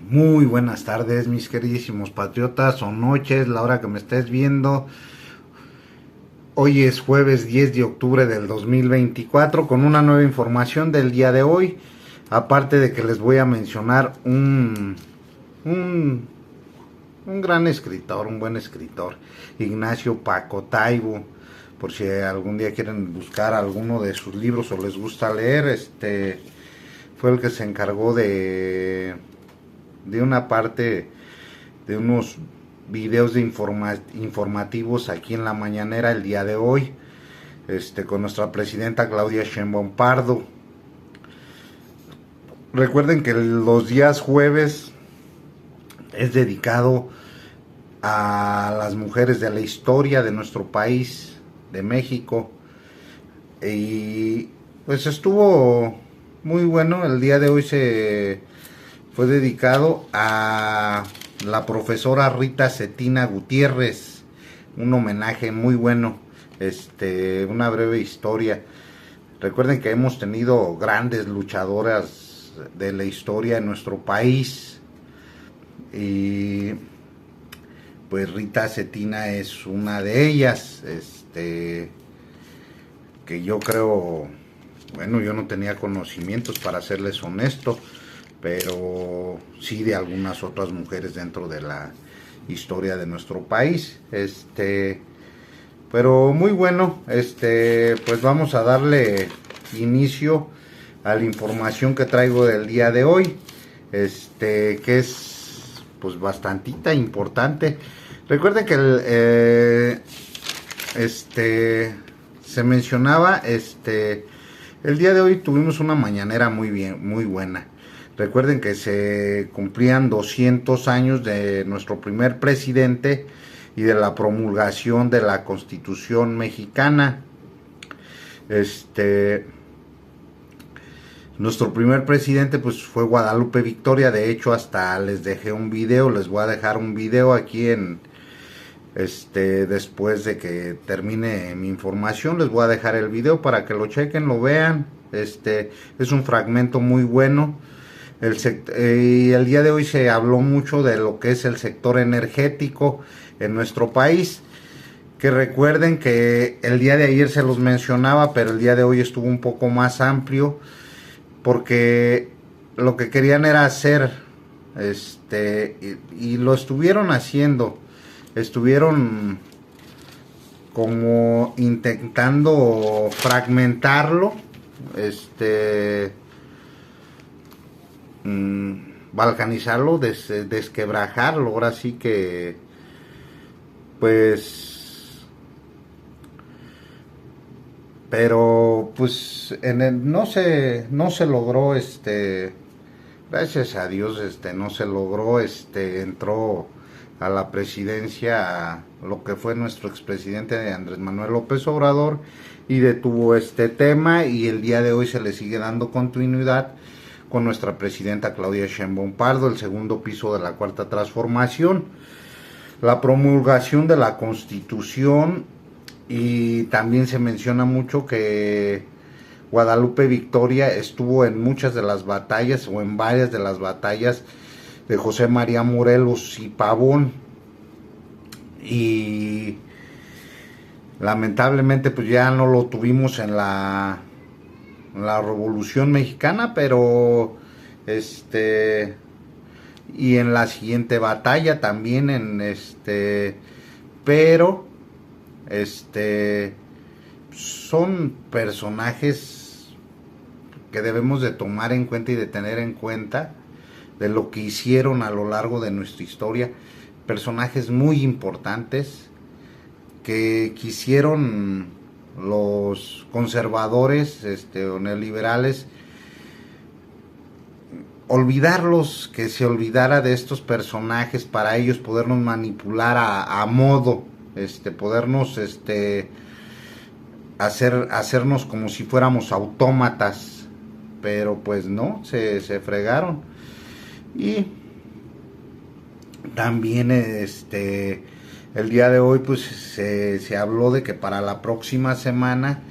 Muy buenas tardes, mis queridísimos patriotas, o noches, la hora que me estés viendo. Hoy es jueves 10 de octubre del 2024 con una nueva información del día de hoy. Aparte de que les voy a mencionar un gran escritor, un buen escritor, Ignacio Paco Taibo. Por si algún día quieren buscar alguno de sus libros o les gusta leer, fue el que se encargó de una parte de unos videos de informativos aquí en la mañanera el día de hoy, con nuestra presidenta Claudia Sheinbaum Pardo. Recuerden que los días jueves es dedicado a las mujeres de la historia de nuestro país, de México, y pues estuvo muy bueno. El día de hoy fue dedicado a la profesora Rita Cetina Gutiérrez, un homenaje muy bueno, una breve historia. Recuerden que hemos tenido grandes luchadoras de la historia en nuestro país, y pues Rita Cetina es una de ellas, que yo creo, bueno, yo no tenía conocimientos, para serles honesto, pero sí de algunas otras mujeres dentro de la historia de nuestro país. Pero muy bueno, pues vamos a darle inicio a la información que traigo del día de hoy, que es pues bastantita importante. Recuerden que se mencionaba, el día de hoy tuvimos una mañanera muy buena. Recuerden que se cumplían 200 años de nuestro primer presidente y de la promulgación de la Constitución mexicana. Nuestro primer presidente pues fue Guadalupe Victoria. De hecho, hasta les dejé un video, les voy a dejar un video aquí después de que termine mi información, les voy a dejar el video para que lo chequen, lo vean. Es un fragmento muy bueno. Y el día de hoy se habló mucho de lo que es el sector energético en nuestro país, que recuerden que el día de ayer se los mencionaba, pero el día de hoy estuvo un poco más amplio, porque lo que querían era hacer, y lo estuvieron haciendo, estuvieron como intentando fragmentarlo, balcanizarlo, desquebrajarlo. Ahora sí que pues, pero pues no se logró, gracias a Dios, no se logró. Entró a la presidencia lo que fue nuestro expresidente Andrés Manuel López Obrador, y detuvo este tema, y el día de hoy se le sigue dando continuidad con nuestra presidenta Claudia Sheinbaum Pardo, el segundo piso de la Cuarta Transformación, la promulgación de la Constitución. Y también se menciona mucho que Guadalupe Victoria estuvo en muchas de las batallas, o en varias de las batallas de José María Morelos y Pavón, y lamentablemente pues ya no lo tuvimos en la Revolución Mexicana, pero y en la siguiente batalla también, pero son personajes que debemos de tomar en cuenta y de tener en cuenta de lo que hicieron a lo largo de nuestra historia. Personajes muy importantes que quisieron los conservadores, o neoliberales, olvidarlos, que se olvidara de estos personajes, para ellos podernos manipular a modo, podernos hacernos como si fuéramos autómatas. Pero pues no, se fregaron. Y también el día de hoy pues se habló de que para la próxima semana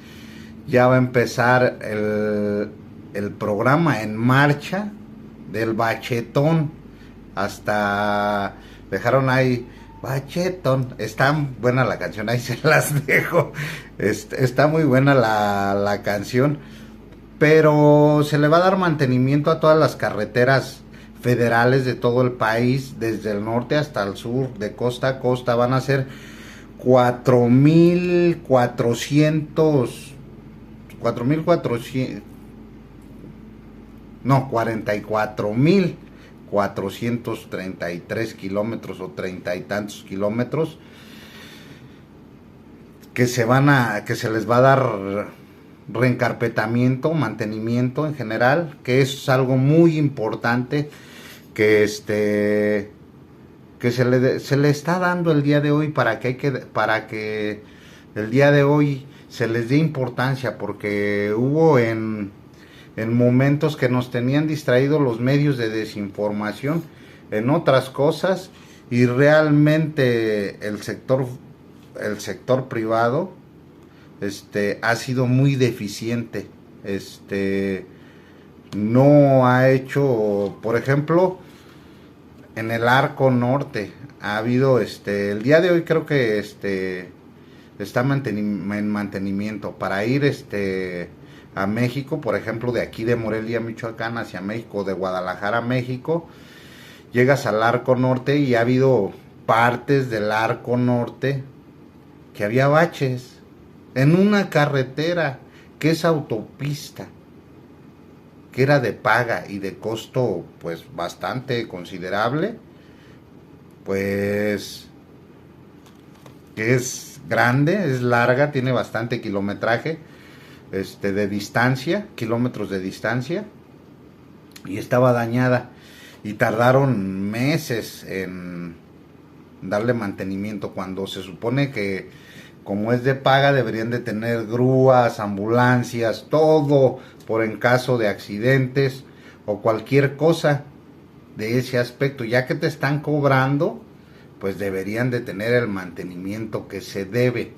ya va a empezar el programa En Marcha del bachetón, hasta dejaron ahí bachetón. Está buena la canción, ahí se las dejo. Está muy buena la canción, pero se le va a dar mantenimiento a todas las carreteras federales de todo el país, desde el norte hasta el sur, de costa a costa. Van a ser 4,400, no, 44,433 kilómetros o 30 y tantos kilómetros que se les va a dar reencarpetamiento, mantenimiento en general, que es algo muy importante que se le está dando el día de hoy, para que el día de hoy se les dé importancia, porque hubo en momentos que nos tenían distraídos los medios de desinformación en otras cosas, y realmente el sector privado ha sido muy deficiente. No ha hecho, por ejemplo, en el arco norte ha habido el día de hoy, creo que está en mantenimiento para ir a México, por ejemplo, de aquí de Morelia, Michoacán, hacia México, de Guadalajara a México. Llegas al arco norte y ha habido partes del arco norte que había baches en una carretera que es autopista, que era de paga y de costo pues bastante considerable, pues que es grande, es larga, tiene bastante kilometraje, de distancia, kilómetros de distancia, y estaba dañada, y tardaron meses en darle mantenimiento, cuando se supone que, como es de paga, deberían de tener grúas, ambulancias, todo por en caso de accidentes o cualquier cosa de ese aspecto. Ya que te están cobrando, pues deberían de tener el mantenimiento que se debe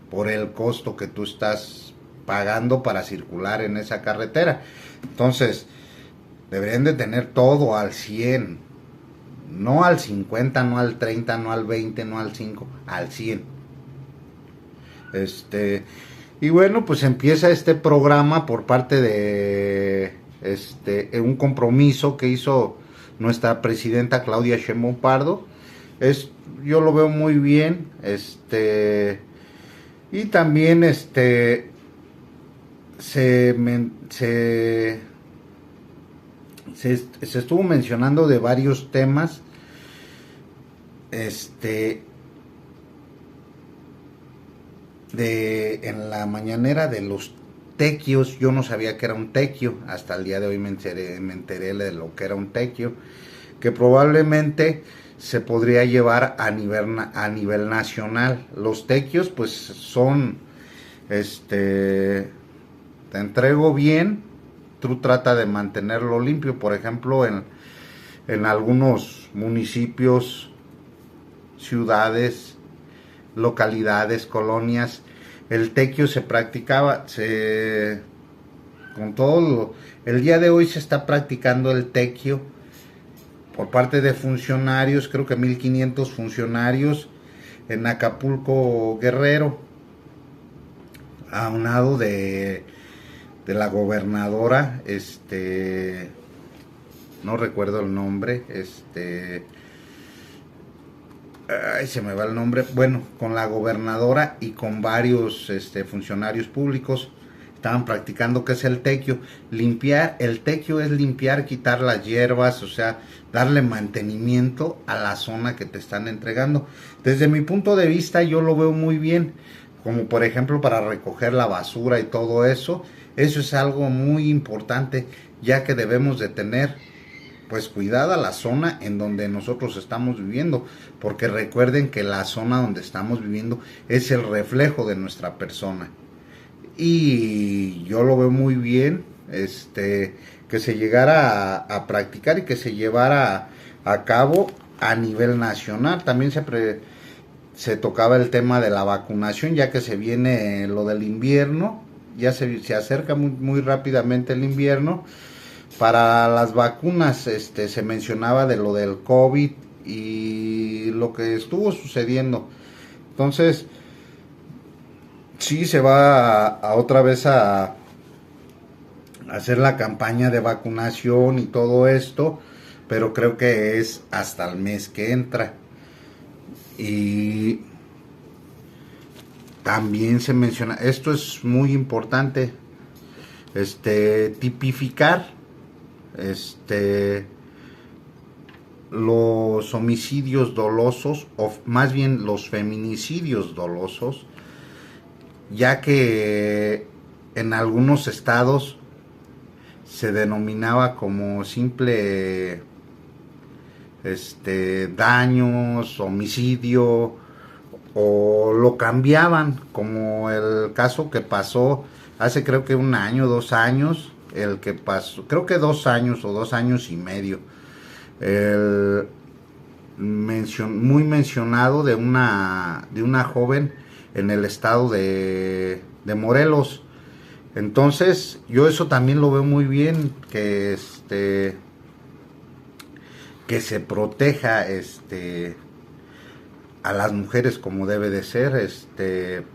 por el costo que tú estás pagando para circular en esa carretera. Entonces, deberían de tener todo al 100, no al 50, no al 30, no al 20, no al 5, al 100. Y bueno, pues empieza este programa por parte de un compromiso que hizo nuestra presidenta Claudia Sheinbaum Pardo. Yo lo veo muy bien, y también se estuvo mencionando de varios temas, en la mañanera, de los tequios. Yo no sabía que era un tequio, hasta el día de hoy me enteré de lo que era un tequio, que probablemente se podría llevar a nivel nacional. Los tequios pues son, te entrego bien, tú trata de mantenerlo limpio. Por ejemplo, en algunos municipios, ciudades, localidades, colonias, el tequio se practicaba, el día de hoy se está practicando el tequio por parte de funcionarios, creo que 1,500 funcionarios en Acapulco, Guerrero, aunado de la gobernadora, no recuerdo el nombre, ay, se me va el nombre. Bueno, con la gobernadora y con varios funcionarios públicos estaban practicando qué es el tequio. El tequio es limpiar, quitar las hierbas, o sea, darle mantenimiento a la zona que te están entregando. Desde mi punto de vista, yo lo veo muy bien, como por ejemplo para recoger la basura y todo eso. Eso es algo muy importante, ya que debemos de tener pues cuidada la zona en donde nosotros estamos viviendo, porque recuerden que la zona donde estamos viviendo es el reflejo de nuestra persona. Y yo lo veo muy bien, que se llegara a practicar y que se llevara a cabo a nivel nacional. También se tocaba el tema de la vacunación, ya que se viene lo del invierno, ya se acerca muy, muy rápidamente el invierno. para las vacunas, se mencionaba de lo del COVID y lo que estuvo sucediendo. Entonces, sí se va a otra vez a hacer la campaña de vacunación y todo esto, pero creo que es hasta el mes que entra. Y también se menciona, esto es muy importante, tipificar los homicidios dolosos, o más bien los feminicidios dolosos, ya que en algunos estados se denominaba como simple daños, homicidio, o lo cambiaban, como el caso que pasó hace creo que 1 año, 2 años, el que pasó, creo que 2 años o 2 años y medio, el muy mencionado de una joven en el estado de Morelos. Entonces yo eso también lo veo muy bien, que se proteja a las mujeres como debe de ser,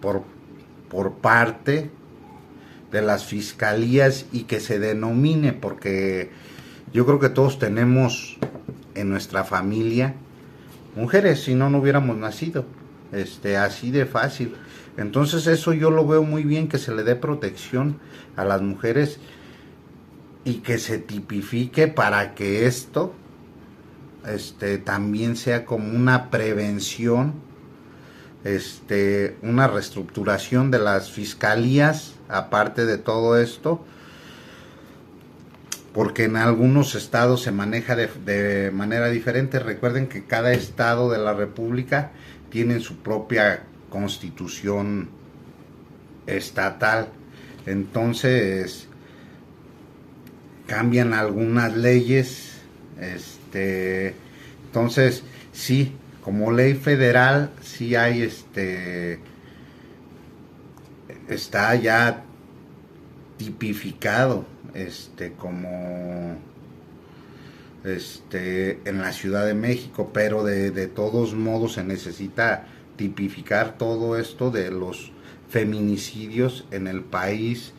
por parte de las fiscalías, y que se denomine, porque yo creo que todos tenemos en nuestra familia mujeres, si no, no hubiéramos nacido, así de fácil. Entonces eso yo lo veo muy bien, que se le dé protección a las mujeres y que se tipifique para que esto también sea como una prevención, una reestructuración de las fiscalías, aparte de todo esto, porque en algunos estados se maneja de manera diferente. Recuerden que cada estado de la República tiene su propia constitución estatal, entonces cambian algunas leyes, entonces sí, como ley federal sí hay, está ya tipificado, como en la Ciudad de México, pero de todos modos se necesita tipificar todo esto de los feminicidios en el país,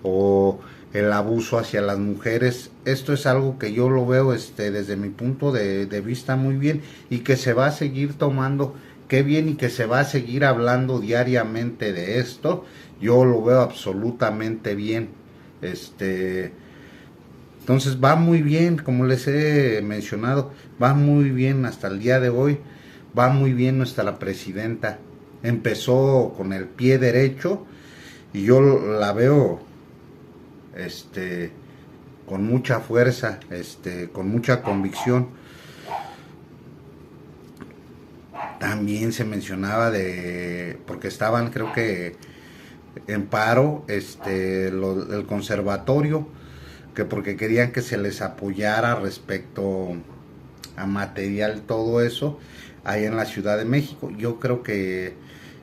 o el abuso hacia las mujeres. Esto es algo que yo lo veo, desde mi punto de vista, muy bien, y que se va a seguir tomando, qué bien, y que se va a seguir hablando diariamente de esto. Yo lo veo absolutamente bien. Entonces va muy bien, como les he mencionado, va muy bien hasta el día de hoy, va muy bien nuestra presidenta. Empezó con el pie derecho y yo la veo, con mucha fuerza, con mucha convicción. También se mencionaba porque estaban, creo que en paro, el conservatorio, que porque querían que se les apoyara respecto a material, todo eso, ahí en la Ciudad de México. Yo creo que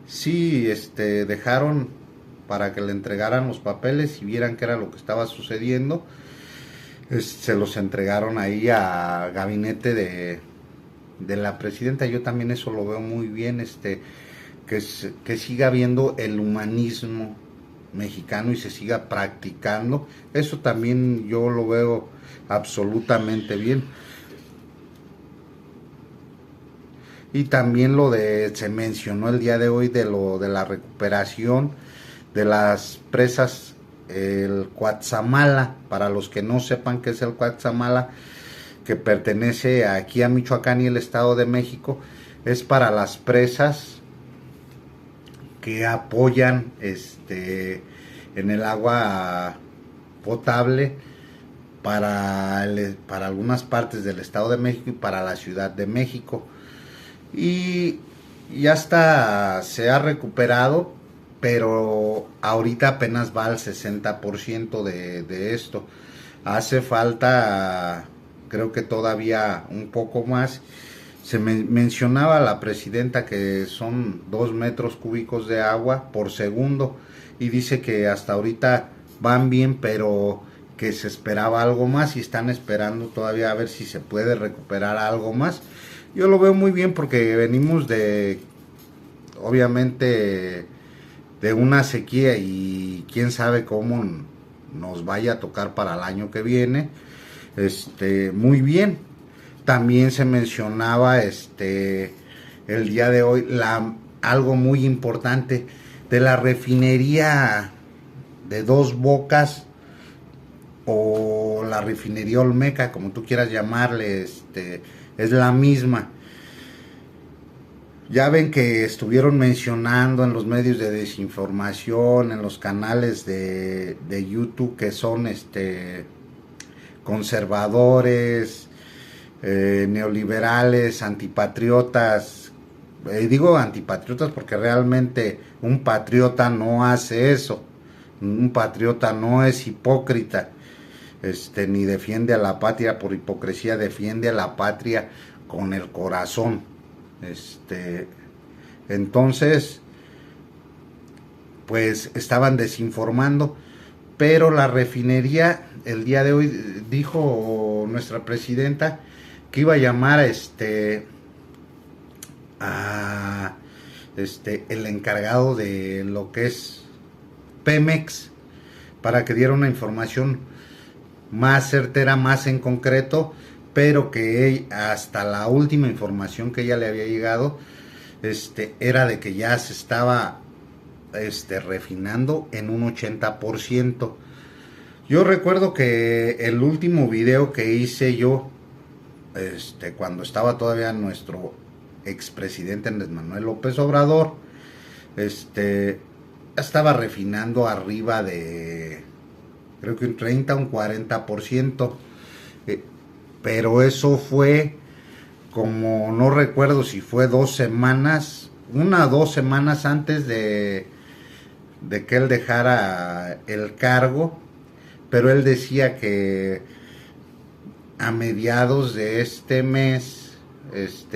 sí, dejaron para que le entregaran los papeles y vieran qué era lo que estaba sucediendo. Se los entregaron ahí a gabinete de la presidenta. Yo también eso lo veo muy bien, que siga habiendo el humanismo mexicano y se siga practicando. Eso también yo lo veo absolutamente bien. Y también se mencionó el día de hoy de la recuperación de las presas, el Cuatzamala. Para los que no sepan qué es el Cuatzamala, que pertenece aquí a Michoacán y el Estado de México, es para las presas que apoyan en el agua potable para algunas partes del Estado de México y para la Ciudad de México. Y ya está, se ha recuperado, pero ahorita apenas va al 60% de esto. Hace falta, creo que todavía un poco más. Se mencionaba la presidenta que son 2 metros cúbicos de agua por segundo, y dice que hasta ahorita van bien, pero que se esperaba algo más y están esperando todavía a ver si se puede recuperar algo más. Yo lo veo muy bien porque venimos de, obviamente, de una sequía y quién sabe cómo nos vaya a tocar para el año que viene. Muy bien. También se mencionaba el día de hoy algo muy importante de la refinería de Dos Bocas o la refinería Olmeca, como tú quieras llamarle, es la misma. Ya ven que estuvieron mencionando en los medios de desinformación, en los canales de YouTube que son conservadores, neoliberales, antipatriotas. Digo antipatriotas porque realmente un patriota no hace eso. Un patriota no es hipócrita, ni defiende a la patria por hipocresía, defiende a la patria con el corazón. Entonces, pues estaban desinformando, pero la refinería el día de hoy dijo nuestra presidenta que iba a llamar el encargado de lo que es Pemex para que diera una información más certera, más en concreto, pero que hasta la última información que ella le había llegado era de que ya se estaba refinando en un 80%. Yo recuerdo que el último video que hice yo cuando estaba todavía nuestro expresidente Andrés Manuel López Obrador, estaba refinando arriba de, creo que un 30 o un 40%, pero eso fue como, no recuerdo si fue 2 semanas, 1 o 2 semanas antes de que él dejara el cargo, pero él decía que a mediados de este mes,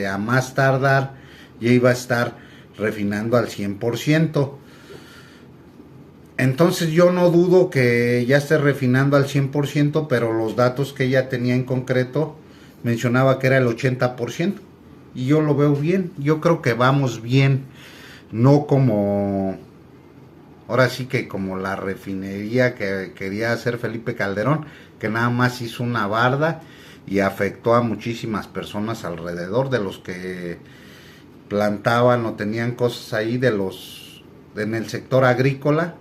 a más tardar, ya iba a estar refinando al 100%. Entonces yo no dudo que ya esté refinando al 100%, pero los datos que ella tenía en concreto mencionaba que era el 80%. Y yo lo veo bien, yo creo que vamos bien, no como, ahora sí que como la refinería que quería hacer Felipe Calderón, que nada más hizo una barda y afectó a muchísimas personas alrededor de los que plantaban o tenían cosas ahí en el sector agrícola.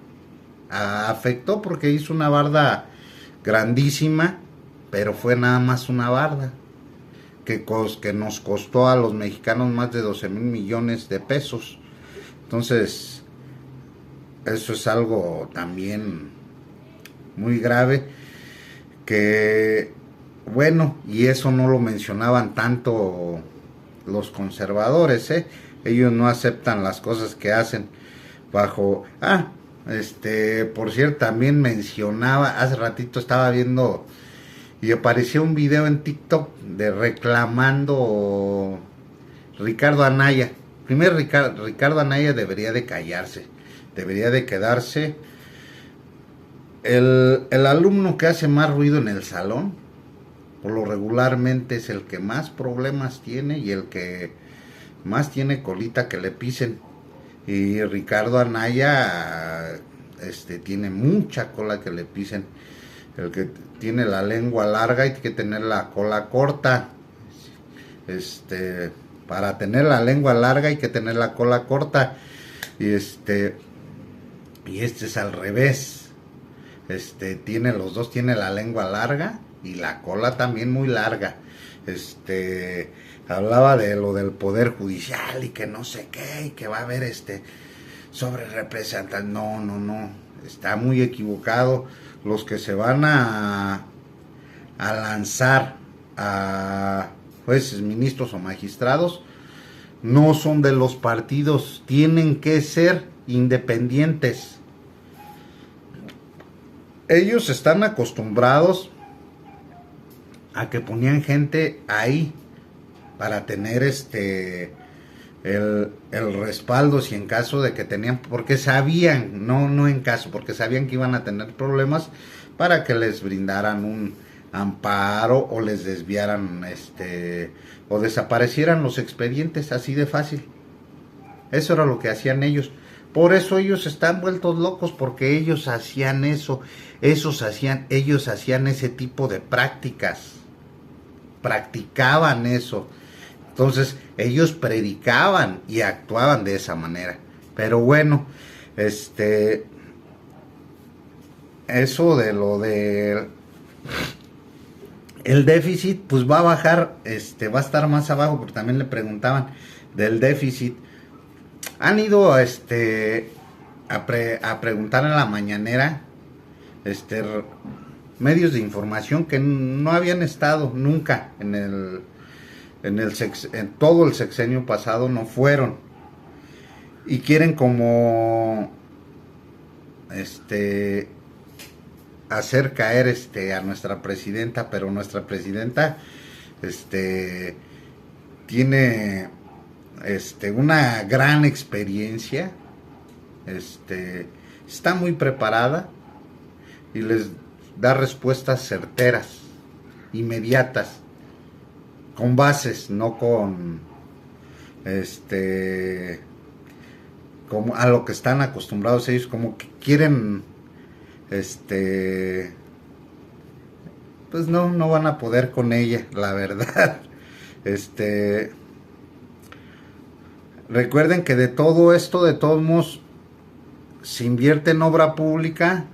Afectó porque hizo una barda grandísima, pero fue nada más una barda que nos costó a los mexicanos más de 12,000 millones de pesos. Entonces, eso es algo también muy grave, que bueno, y eso no lo mencionaban tanto los conservadores, ellos no aceptan las cosas que hacen bajo, por cierto, también mencionaba, hace ratito estaba viendo y apareció un video en TikTok de reclamando Ricardo Anaya. Primero, Ricardo Anaya debería de callarse, debería de quedarse. El alumno que hace más ruido en el salón, por lo regularmente es el que más problemas tiene y el que más tiene colita que le pisen. Y Ricardo Anaya tiene mucha cola que le pisen. El que tiene la lengua larga hay que tener la cola corta. Para tener la lengua larga hay que tener la cola corta. Y es al revés. Los dos tiene la lengua larga y la cola también muy larga. Hablaba de lo del poder judicial y que no sé qué, y que va a haber sobre representantes. No, está muy equivocado. Los que se van a lanzar a jueces, ministros o magistrados no son de los partidos, tienen que ser independientes. Ellos están acostumbrados a que ponían gente ahí para tener el respaldo, si en caso de que tenían, porque sabían, no en caso, porque sabían que iban a tener problemas, para que les brindaran un amparo o les desviaran o desaparecieran los expedientes, así de fácil. Eso era lo que hacían ellos. Por eso ellos están vueltos locos, porque ellos hacían eso, ellos hacían ese tipo de prácticas, practicaban eso. Entonces ellos predicaban y actuaban de esa manera. Pero bueno, eso de lo de el déficit, pues va a bajar, va a estar más abajo, porque también le preguntaban del déficit. Han ido a preguntar en la mañanera medios de información que no habían estado nunca en todo el sexenio pasado, no fueron, y quieren como hacer caer a nuestra presidenta, pero nuestra presidenta tiene una gran experiencia, está muy preparada y les da respuestas certeras, inmediatas, con bases, no con como a lo que están acostumbrados ellos, como que quieren pues no van a poder con ella, la verdad. Recuerden que de todo esto, de todos modos, se invierte en obra pública,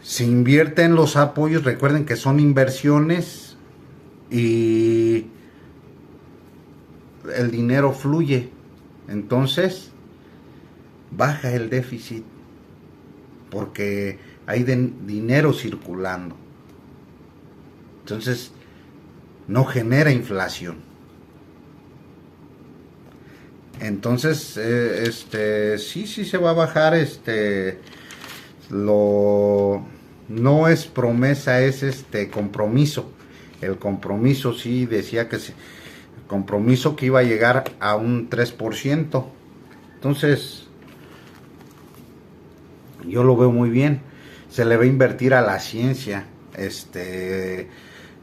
se invierte en los apoyos. Recuerden que son inversiones y el dinero fluye. Entonces, baja el déficit porque hay dinero circulando. Entonces, no genera inflación. Entonces, sí se va a bajar, no es promesa, es compromiso. El compromiso sí decía que compromiso que iba a llegar a un 3%. Entonces, yo lo veo muy bien. Se le va a invertir a la ciencia,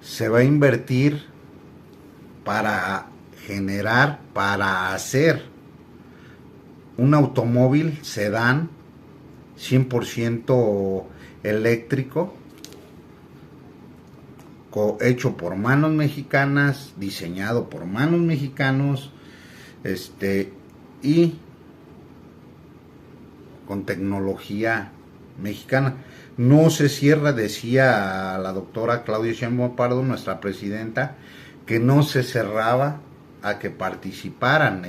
se va a invertir para generar, para hacer un automóvil sedán 100% eléctrico, hecho por manos mexicanas, diseñado por manos mexicanos, y con tecnología mexicana. No se cierra, decía la doctora Claudia Sheinbaum Pardo, nuestra presidenta, que no se cerraba a que participaran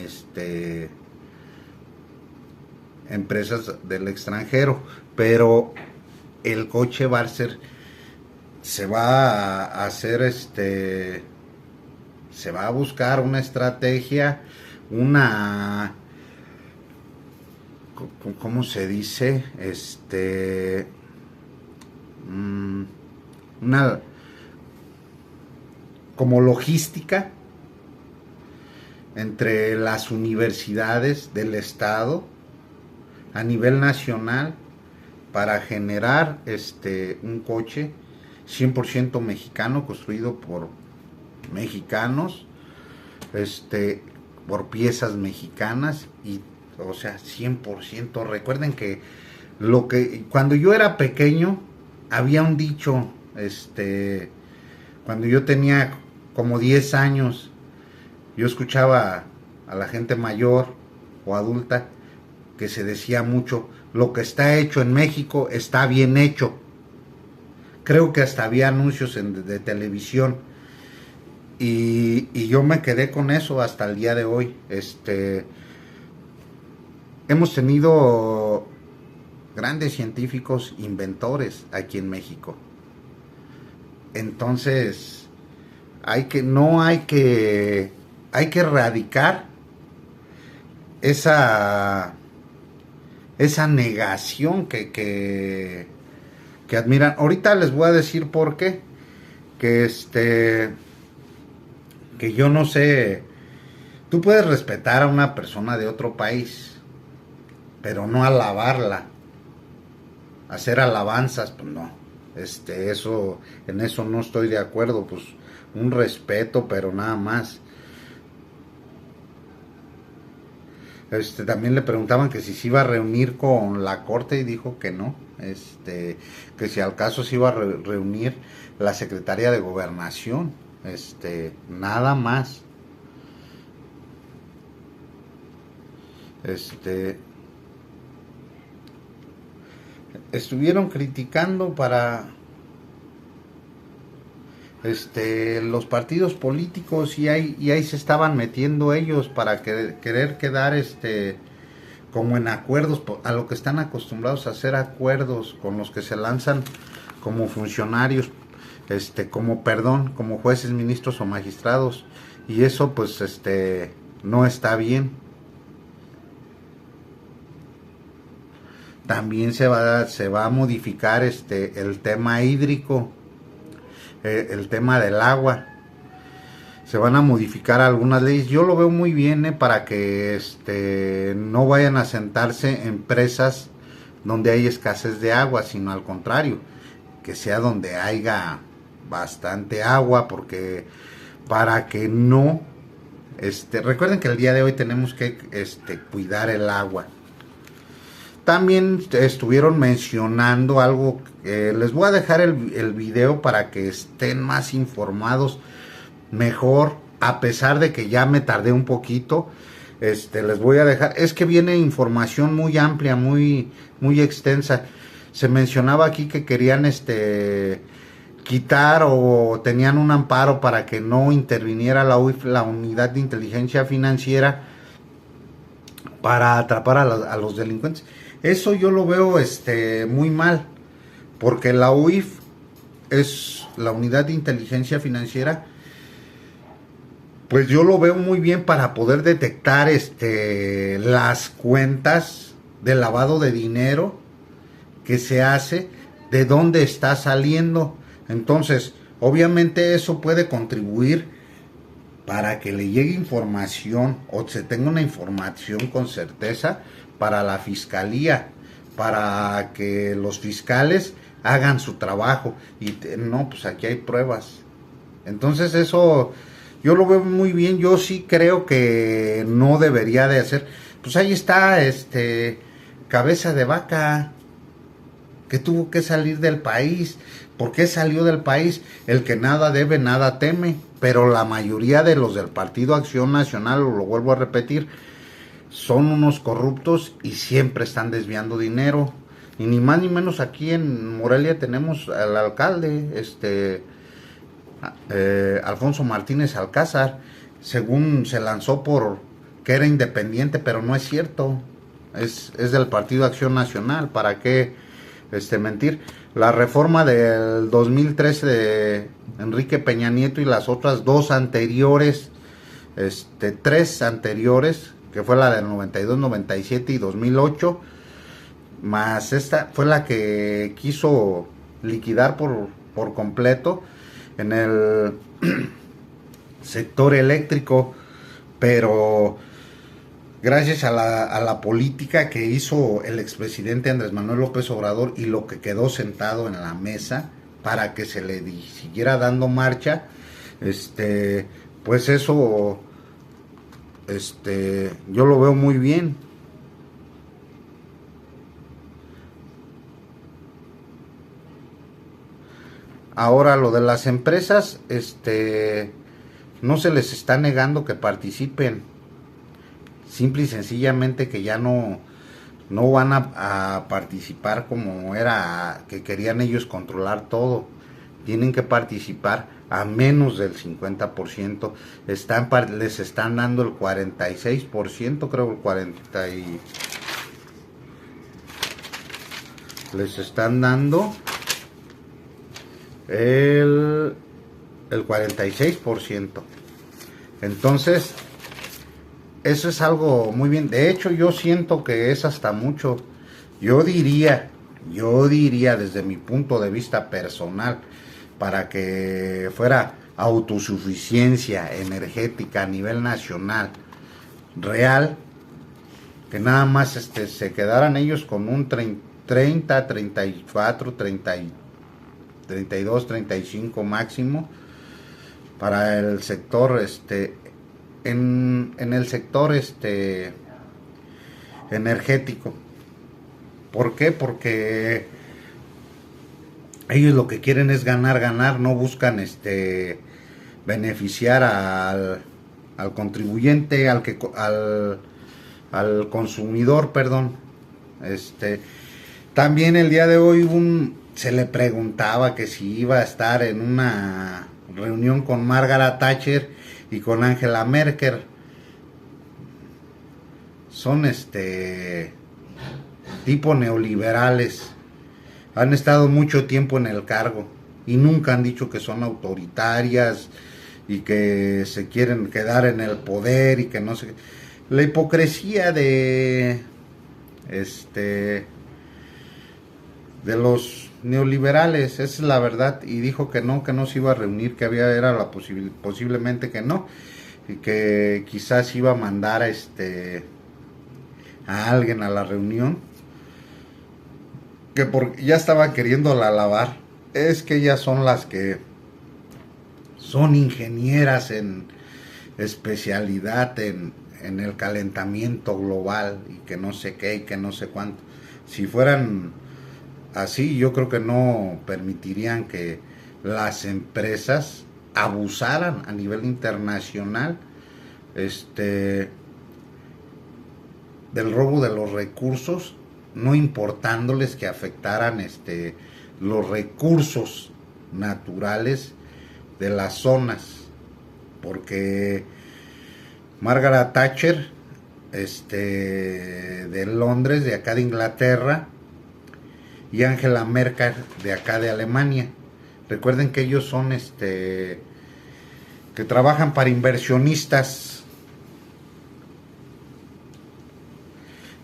empresas del extranjero, pero el coche va a ser, se va a hacer se va a buscar una estrategia, ¿cómo se dice? Una como logística entre las universidades del estado a nivel nacional para generar un coche 100% mexicano, construido por mexicanos, por piezas mexicanas, y o sea 100%. Recuerden que cuando yo era pequeño había un dicho, cuando yo tenía como 10 años, yo escuchaba a la gente mayor o adulta que se decía mucho: lo que está hecho en México está bien hecho. Creo que hasta había anuncios de televisión, y yo me quedé con eso hasta el día de hoy. Hemos tenido grandes científicos inventores aquí en México. Entonces, hay que erradicar esa negación que admiran. Ahorita les voy a decir por qué. Que yo no sé. Tú puedes respetar a una persona de otro país, pero no alabarla hacer alabanzas, pues no, en eso no estoy de acuerdo, pues un respeto, pero nada más. También le preguntaban que si se iba a reunir con la corte y dijo que no, que si al caso se iba a reunir la Secretaría de Gobernación, nada más. Estuvieron criticando para los partidos políticos y ahí se estaban metiendo ellos para querer quedar como en acuerdos a lo que están acostumbrados a hacer, acuerdos con los que se lanzan como funcionarios, como jueces, ministros o magistrados, y eso pues no está bien. También se va a modificar el tema hídrico, el tema del agua. Se van a modificar algunas leyes. Yo lo veo muy bien, para que no vayan a sentarse empresas donde hay escasez de agua, sino al contrario, que sea donde haya bastante agua, porque para que no, recuerden que el día de hoy tenemos que cuidar el agua. También estuvieron mencionando algo, les voy a dejar el video para que estén más informados mejor, a pesar de que ya me tardé un poquito. Les voy a dejar, es que viene información muy amplia, muy extensa. Se mencionaba aquí que querían quitar o tenían un amparo para que no interviniera la UIF, la Unidad de Inteligencia Financiera, para atrapar a los delincuentes. Eso yo lo veo muy mal, porque la UIF es la Unidad de Inteligencia Financiera, pues yo lo veo muy bien para poder detectar las cuentas de lavado de dinero que se hace, de dónde está saliendo. Entonces, obviamente eso puede contribuir para que le llegue información o se tenga una información con certeza para la fiscalía, para que los fiscales hagan su trabajo y no, pues aquí hay pruebas. Entonces eso yo lo veo muy bien. Yo sí creo que no debería de hacer. Pues ahí está Cabeza de Vaca, que tuvo que salir del país. ¿Por qué salió del país? El que nada debe, nada teme. Pero la mayoría de los del Partido Acción Nacional, lo vuelvo a repetir, son unos corruptos y siempre están desviando dinero. Y ni más ni menos aquí en Morelia tenemos al alcalde, Alfonso Martínez Alcázar, según se lanzó por que era independiente, pero no es cierto, es del Partido Acción Nacional. ¿Para qué mentir? La reforma del 2013 de Enrique Peña Nieto y las otras dos anteriores, tres anteriores, que fue la del 92, 97 y 2008, más esta fue la que quiso liquidar por completo en el sector eléctrico, pero gracias a la política que hizo el expresidente Andrés Manuel López Obrador y lo que quedó sentado en la mesa para que se le siguiera dando marcha, pues eso yo lo veo muy bien. Ahora lo de las empresas, no se les está negando que participen, simple y sencillamente que ya no van a participar como era, que querían ellos controlar todo. Tienen que participar a menos del 50%. Les están dando el 46%, creo, les están dando el 46%. Entonces, eso es algo muy bien. De hecho, yo siento que es hasta mucho. Yo diría desde mi punto de vista personal, para que fuera autosuficiencia energética a nivel nacional real, que nada más se quedaran ellos con un 30, 34, 30, 32, 35 máximo para el sector en el sector energético. ¿Por qué? Porque ellos lo que quieren es ganar, no buscan beneficiar al contribuyente, al consumidor, perdón. También el día de hoy se le preguntaba que si iba a estar en una reunión con Margaret Thatcher y con Angela Merkel. Son tipo neoliberales. Han estado mucho tiempo en el cargo y nunca han dicho que son autoritarias y que se quieren quedar en el poder y que no sé. La hipocresía de los neoliberales, esa es la verdad. Y dijo que no se iba a reunir, que era la posiblemente que no, y que quizás iba a mandar a alguien a la reunión, que ya estaba queriéndola lavar. Es que ellas son las que son ingenieras en especialidad en el calentamiento global y que no sé qué y que no sé cuánto. Si fueran así, yo creo que no permitirían que las empresas abusaran a nivel internacional del robo de los recursos, no importándoles que afectaran los recursos naturales de las zonas, porque Margaret Thatcher de Londres, de acá de Inglaterra, y Angela Merkel de acá de Alemania. Recuerden que ellos son que trabajan para inversionistas.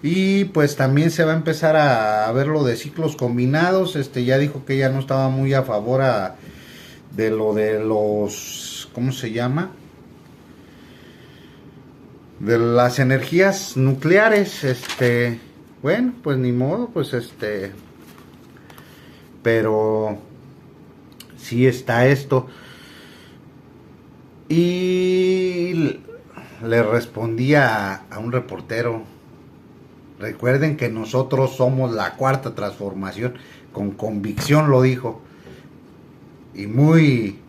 Y pues también se va a empezar a ver lo de ciclos combinados. Ya dijo que ella no estaba muy a favor de lo de los, ¿cómo se llama? De las energías nucleares. Bueno, pues ni modo, pues pero sí está esto. Y le respondía a un reportero: recuerden que nosotros somos la cuarta transformación. Con convicción lo dijo. Y muy,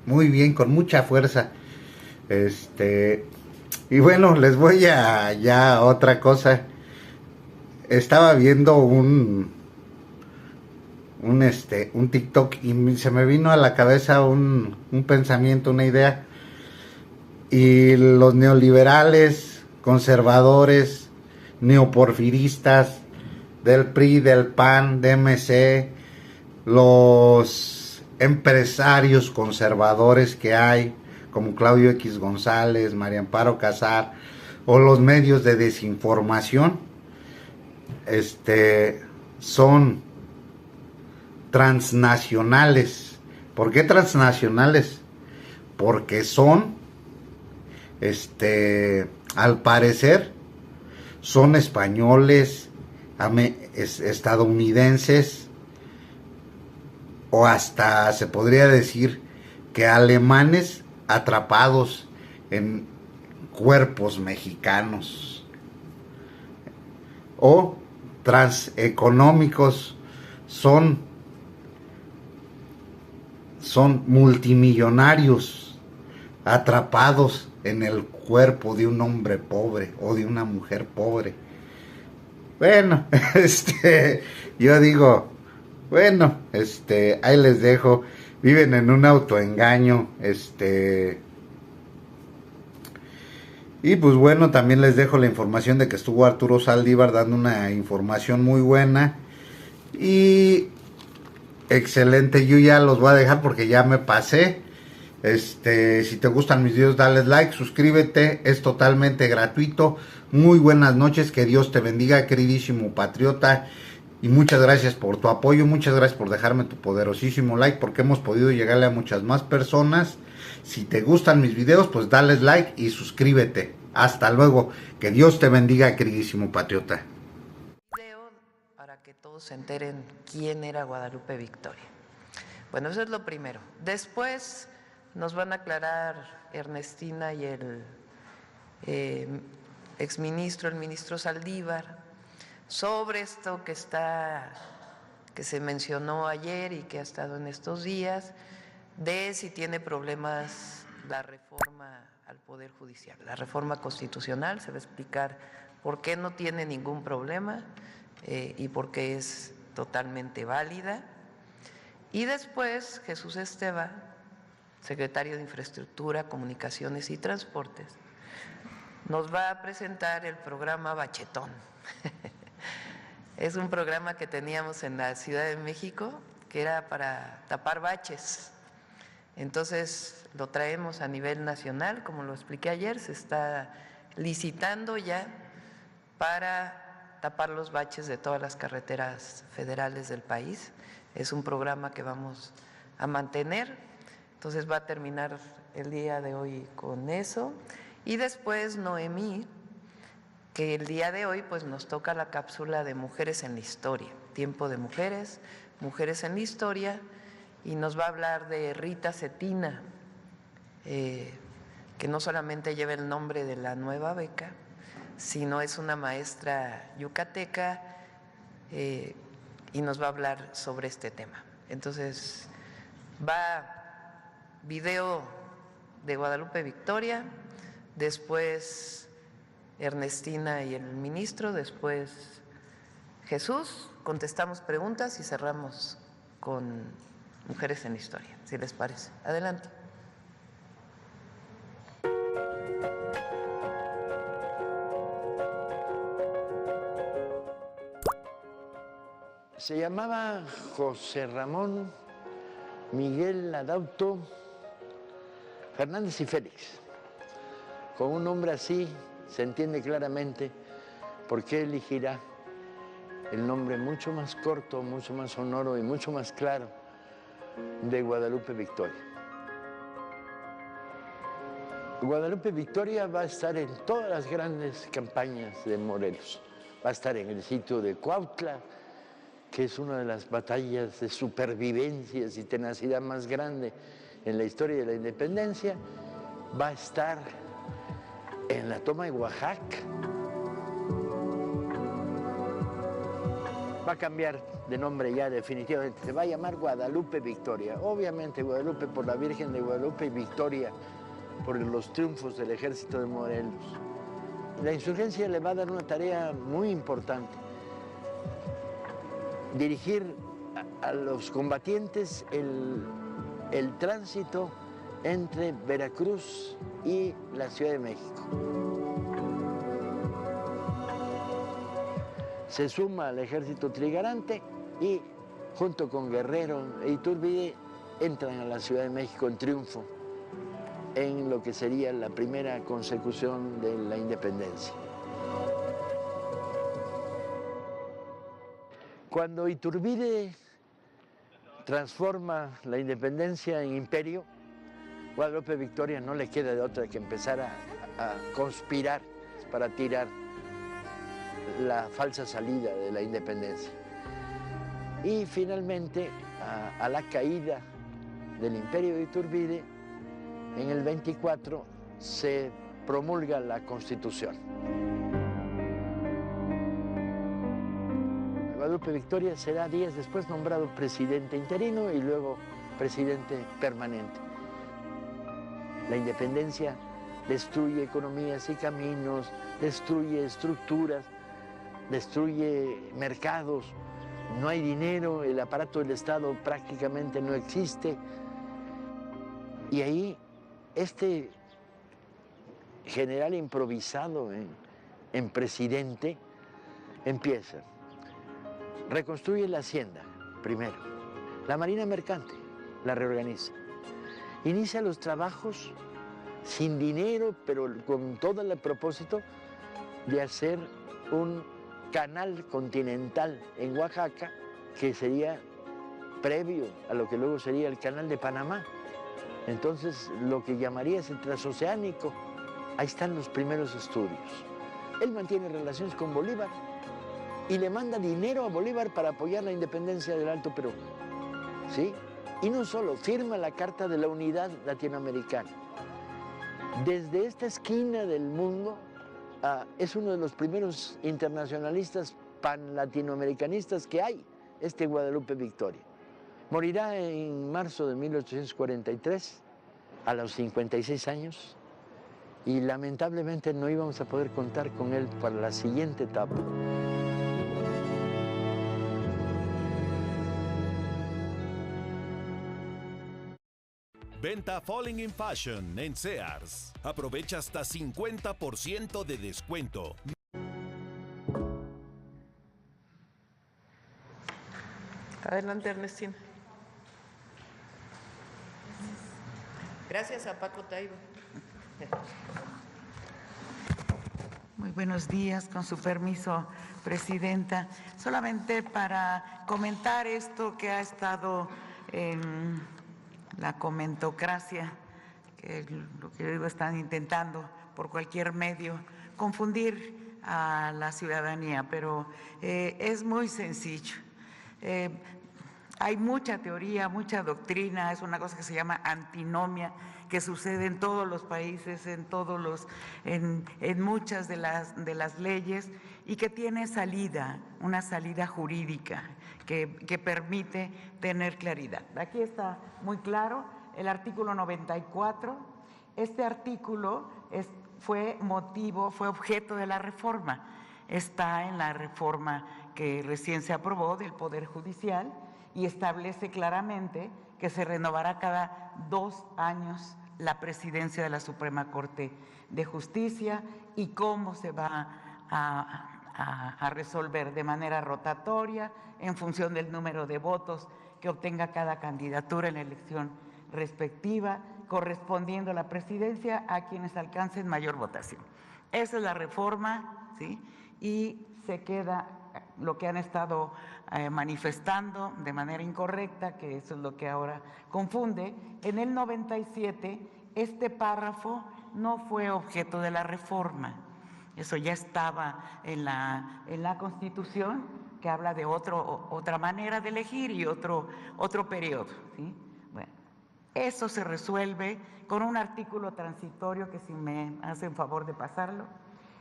muy bien, con mucha fuerza. Y bueno, les voy a ya otra cosa. Estaba viendo un TikTok y se me vino a la cabeza un pensamiento, una idea. Y los neoliberales, conservadores, neoporfiristas, del PRI, del PAN, de MC, los empresarios conservadores que hay, como Claudio X González, María Amparo Casar, o los medios de desinformación, son transnacionales. ¿Por qué transnacionales? Porque son, al parecer, son españoles, estadounidenses, o hasta se podría decir que alemanes atrapados en cuerpos mexicanos, o transeconómicos, son multimillonarios atrapados en el cuerpo de un hombre pobre o de una mujer pobre. Bueno, yo digo, bueno, ahí les dejo. Viven en un autoengaño, y pues bueno, también les dejo la información de que estuvo Arturo Saldívar dando una información muy buena y excelente. Yo ya los voy a dejar porque ya me pasé. Si te gustan mis videos, dale like, suscríbete, es totalmente gratuito. Muy buenas noches, que Dios te bendiga, queridísimo patriota, y muchas gracias por tu apoyo, muchas gracias por dejarme tu poderosísimo like, porque hemos podido llegarle a muchas más personas. Si te gustan mis videos, pues dale like y suscríbete. Hasta luego, que Dios te bendiga, queridísimo patriota. Para que todos se enteren quién era Guadalupe Victoria. Bueno, eso es lo primero. Después nos van a aclarar Ernestina y el exministro, el ministro Saldívar, sobre esto que se mencionó ayer y que ha estado en estos días, de si tiene problemas la reforma al Poder Judicial, la reforma constitucional. Se va a explicar por qué no tiene ningún problema y por qué es totalmente válida. Y después Jesús Esteva, secretario de Infraestructura, Comunicaciones y Transportes, nos va a presentar el programa Bachetón. Es un programa que teníamos en la Ciudad de México que era para tapar baches. Entonces lo traemos a nivel nacional, como lo expliqué ayer, se está licitando ya para tapar los baches de todas las carreteras federales del país. Es un programa que vamos a mantener, entonces va a terminar el día de hoy con eso. Y después Noemí, que el día de hoy pues nos toca la cápsula de Mujeres en la Historia, Tiempo de Mujeres, Mujeres en la Historia, y nos va a hablar de Rita Cetina, que no solamente lleva el nombre de la nueva beca, sino es una maestra yucateca y nos va a hablar sobre este tema. Entonces va video de Guadalupe Victoria, después Ernestina y el ministro, después Jesús, contestamos preguntas y cerramos con Mujeres en la Historia, si les parece. Adelante. Se llamaba José Ramón Miguel Adauto Fernández y Félix. Con un nombre así se entiende claramente por qué elegirá el nombre mucho más corto, mucho más sonoro y mucho más claro de Guadalupe Victoria. Guadalupe Victoria va a estar en todas las grandes campañas de Morelos. Va a estar en el sitio de Cuautla, que es una de las batallas de supervivencias y tenacidad más grande en la historia de la independencia. Va a estar en la toma de Oaxaca. Va a cambiar de nombre ya definitivamente, se va a llamar Guadalupe Victoria. Obviamente Guadalupe por la Virgen de Guadalupe y Victoria por los triunfos del ejército de Morelos. La insurgencia le va a dar una tarea muy importante: dirigir a los combatientes el tránsito entre Veracruz y la Ciudad de México. Se suma al ejército trigarante y junto con Guerrero e Iturbide entran a la Ciudad de México en triunfo en lo que sería la primera consecución de la independencia. Cuando Iturbide transforma la independencia en imperio, Guadalupe Victoria no le queda de otra que empezar a conspirar para tirar la falsa salida de la independencia. Y finalmente, a la caída del imperio de Iturbide, en el 24 se promulga la Constitución. Guadalupe Victoria será días después nombrado presidente interino y luego presidente permanente. La independencia destruye economías y caminos, destruye estructuras, destruye mercados, no hay dinero, el aparato del Estado prácticamente no existe. Y ahí este general improvisado en presidente empieza. Reconstruye la hacienda, primero. La marina mercante la reorganiza. Inicia los trabajos sin dinero, pero con todo el propósito de hacer un canal continental en Oaxaca, que sería previo a lo que luego sería el canal de Panamá. Entonces, lo que llamarías el transoceánico, ahí están los primeros estudios. Él mantiene relaciones con Bolívar y le manda dinero a Bolívar para apoyar la independencia del Alto Perú. ¿Sí? Y no solo, firma la Carta de la Unidad Latinoamericana. Desde esta esquina del mundo, es uno de los primeros internacionalistas pan-latinoamericanistas que hay, este Guadalupe Victoria. Morirá en marzo de 1843, a los 56 años, y lamentablemente no íbamos a poder contar con él para la siguiente etapa. Venta Falling in Fashion en Sears. Aprovecha hasta 50% de descuento. Adelante, Ernestina. Gracias a Paco Taibo. Muy buenos días, con su permiso, Presidenta. Solamente para comentar esto que ha estado en la comentocracia, que lo que digo, están intentando por cualquier medio confundir a la ciudadanía, pero es muy sencillo. Hay mucha teoría, mucha doctrina, es una cosa que se llama antinomia, que sucede en todos los países, en muchas de las leyes, y que tiene salida, una salida jurídica que permite tener claridad. Aquí está muy claro el artículo 94. Este artículo fue objeto de la reforma. Está en la reforma que recién se aprobó del Poder Judicial y establece claramente que se renovará cada 2 años la presidencia de la Suprema Corte de Justicia y cómo se va a resolver de manera rotatoria en función del número de votos que obtenga cada candidatura en la elección respectiva, correspondiendo la presidencia a quienes alcancen mayor votación. Esa es la reforma, ¿sí? Y se queda lo que han estado manifestando de manera incorrecta, que eso es lo que ahora confunde. En el 97, este párrafo no fue objeto de la reforma. Eso ya estaba en la Constitución, que habla de otra manera de elegir y otro periodo, ¿sí? Bueno, eso se resuelve con un artículo transitorio que, si me hacen favor de pasarlo,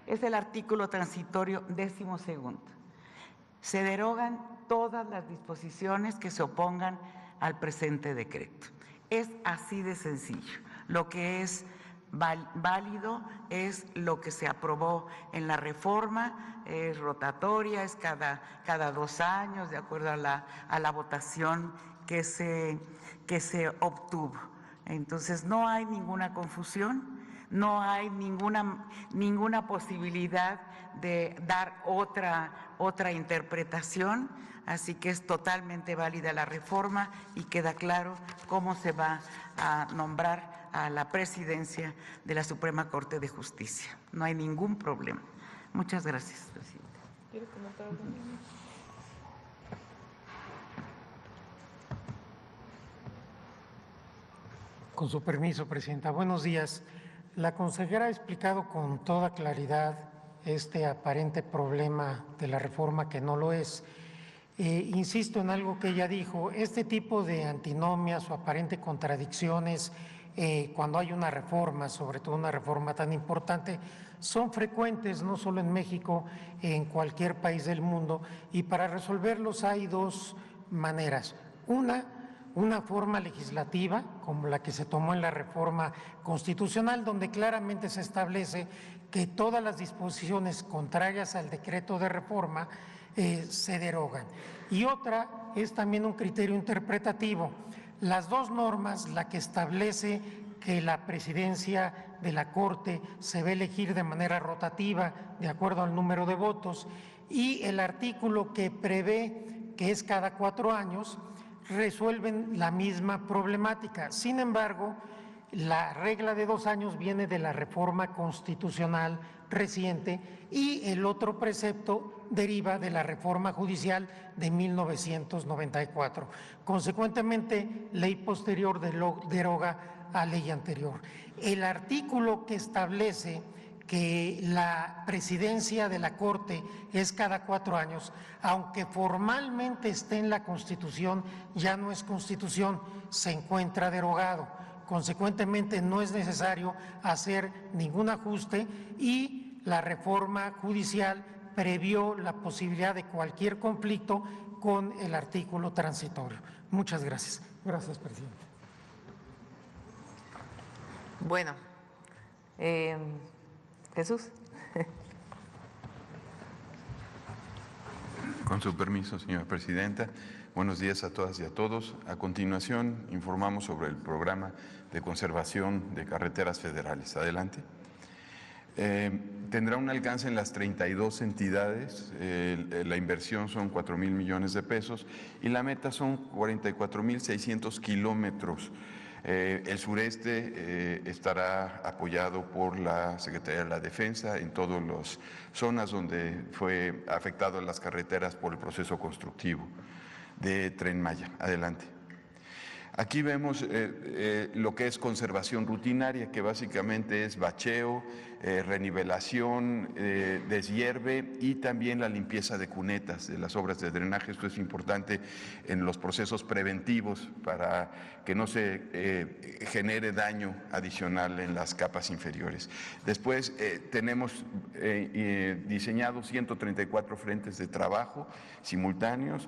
es el artículo transitorio 12º. Se derogan todas las disposiciones que se opongan al presente decreto. Es así de sencillo. Lo que es válido es lo que se aprobó en la reforma, es rotatoria, es cada 2 años, de acuerdo a la votación que se obtuvo. Entonces, no hay ninguna confusión, no hay ninguna posibilidad de dar otra interpretación, así que es totalmente válida la reforma y queda claro cómo se va a nombrar a la presidencia de la Suprema Corte de Justicia. No hay ningún problema. Muchas gracias, presidente. ¿Quiere comentar algo? Con su permiso, Presidenta. Buenos días. La consejera ha explicado con toda claridad este aparente problema de la reforma que no lo es. Insisto en algo que ella dijo, este tipo de antinomias o aparentes contradicciones cuando hay una reforma, sobre todo una reforma tan importante, son frecuentes no solo en México, en cualquier país del mundo, y para resolverlos hay 2 maneras. Una forma legislativa, como la que se tomó en la reforma constitucional, donde claramente se establece que todas las disposiciones contrarias al decreto de reforma se derogan. Y otra es también un criterio interpretativo. Las 2 normas, la que establece que la presidencia de la Corte se va a elegir de manera rotativa de acuerdo al número de votos, y el artículo que prevé que es cada 4 años, resuelven la misma problemática. Sin embargo, la regla de 2 años viene de la reforma constitucional reciente y el otro precepto deriva de la reforma judicial de 1994. Consecuentemente, ley posterior deroga a ley anterior. El artículo que establece que la presidencia de la Corte es cada 4 años, aunque formalmente esté en la Constitución, ya no es Constitución, se encuentra derogado. Consecuentemente, no es necesario hacer ningún ajuste y la reforma judicial previó la posibilidad de cualquier conflicto con el artículo transitorio. Muchas gracias. Gracias, presidente. Bueno, Jesús. Con su permiso, señora presidenta. Buenos días a todas y a todos. A continuación, informamos sobre el programa de conservación de carreteras federales. Adelante. Tendrá un alcance en las 32 entidades, la inversión son 4,000 millones de pesos y la meta son 44,600 kilómetros. El sureste estará apoyado por la Secretaría de la Defensa en todas las zonas donde fue afectado las carreteras por el proceso constructivo de Tren Maya. Adelante. Aquí vemos lo que es conservación rutinaria, que básicamente es bacheo, renivelación, deshierve y también la limpieza de cunetas de las obras de drenaje. Esto es importante en los procesos preventivos para que no se genere daño adicional en las capas inferiores. Después tenemos diseñados 134 frentes de trabajo simultáneos.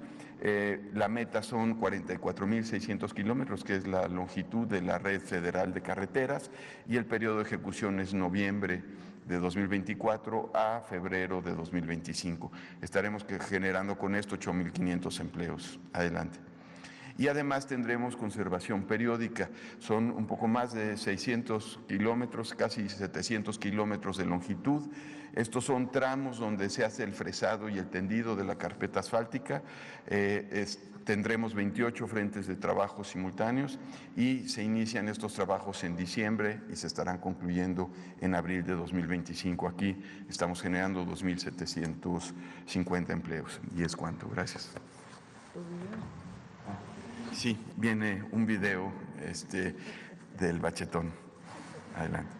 La meta son 44,600 kilómetros, que es la longitud de la red federal de carreteras, y el periodo de ejecución es noviembre de 2024 a febrero de 2025. Estaremos generando con esto 8,500 empleos. Adelante. Y además tendremos conservación periódica, son un poco más de 600 kilómetros, casi 700 kilómetros de longitud. Estos son tramos donde se hace el fresado y el tendido de la carpeta asfáltica. Tendremos 28 frentes de trabajo simultáneos y se inician estos trabajos en diciembre y se estarán concluyendo en abril de 2025. Aquí estamos generando 2,750 empleos y es cuanto. Gracias. Sí, viene un video del bachetón. Adelante.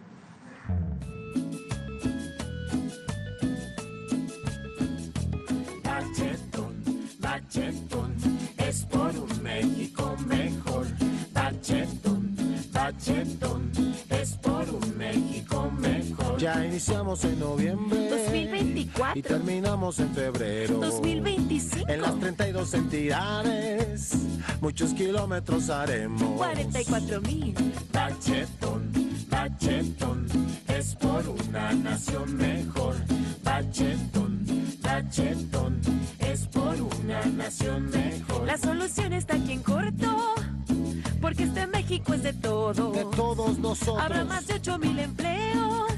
Bachetón, bachetón, es por un México mejor. Bachetón, bachetón, es por un México mejor. Ya iniciamos en noviembre 2024 y terminamos en febrero 2025. En las 32 entidades muchos kilómetros haremos. 44,000. Bachetón, bachetón, es por una nación mejor. Bachetón, bachetón, es por una nación mejor. La solución está aquí en corto, porque este México es de todos. De todos nosotros. Habrá más de 8,000 empleos.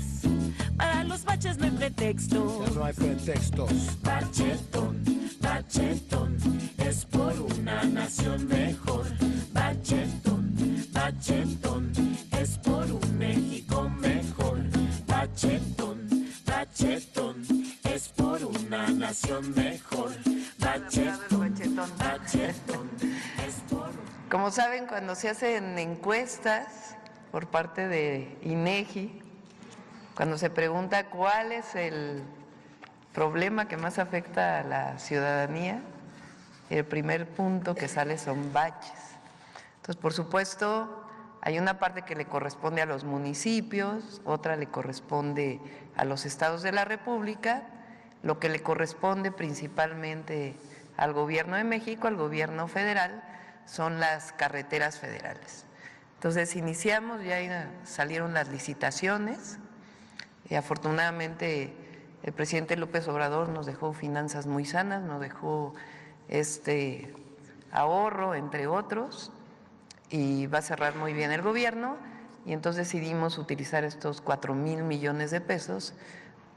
Para los baches no hay pretextos. Ya no hay pretextos. Bachetón, bachetón, es por una nación mejor. Bachetón, bachetón, es por un México mejor. Bachetón, bachetón, es por una nación mejor. Bachetón, bachetón, es por un... Como saben, cuando se hacen encuestas por parte de INEGI, cuando se pregunta cuál es el problema que más afecta a la ciudadanía, el primer punto que sale son baches. Entonces, por supuesto, hay una parte que le corresponde a los municipios, otra le corresponde a los estados de la República, lo que le corresponde principalmente al Gobierno de México, al Gobierno federal, son las carreteras federales. Entonces, iniciamos, ya salieron las licitaciones. Y afortunadamente el presidente López Obrador nos dejó finanzas muy sanas, nos dejó ahorro, entre otros, y va a cerrar muy bien el gobierno, y entonces decidimos utilizar estos 4,000 millones de pesos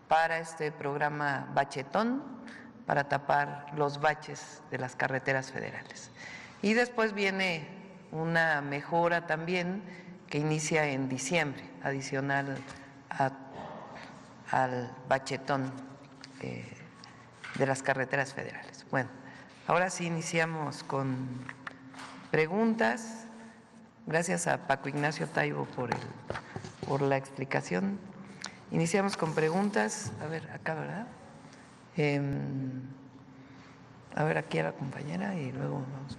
para este programa Bachetón, para tapar los baches de las carreteras federales. Y después viene una mejora también que inicia en diciembre, adicional al bachetón de las carreteras federales. Bueno, ahora sí iniciamos con preguntas. Gracias a Paco Ignacio Taibo por la explicación. Iniciamos con preguntas. A ver, acá, ¿verdad? A ver, aquí a la compañera y luego vamos.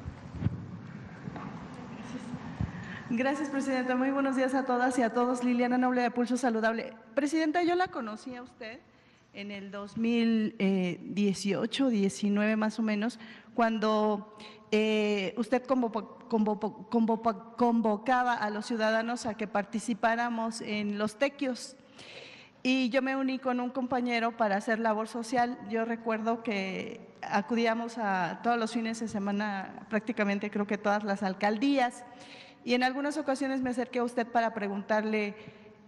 Gracias, Presidenta. Muy buenos días a todas y a todos. Liliana Noble, de Pulso Saludable. Presidenta, yo la conocí a usted en el 2018, 19 más o menos, cuando usted convocaba a los ciudadanos a que participáramos en los tequios. Y yo me uní con un compañero para hacer labor social. Yo recuerdo que acudíamos a todos los fines de semana, prácticamente creo que todas las alcaldías, y en algunas ocasiones me acerqué a usted para preguntarle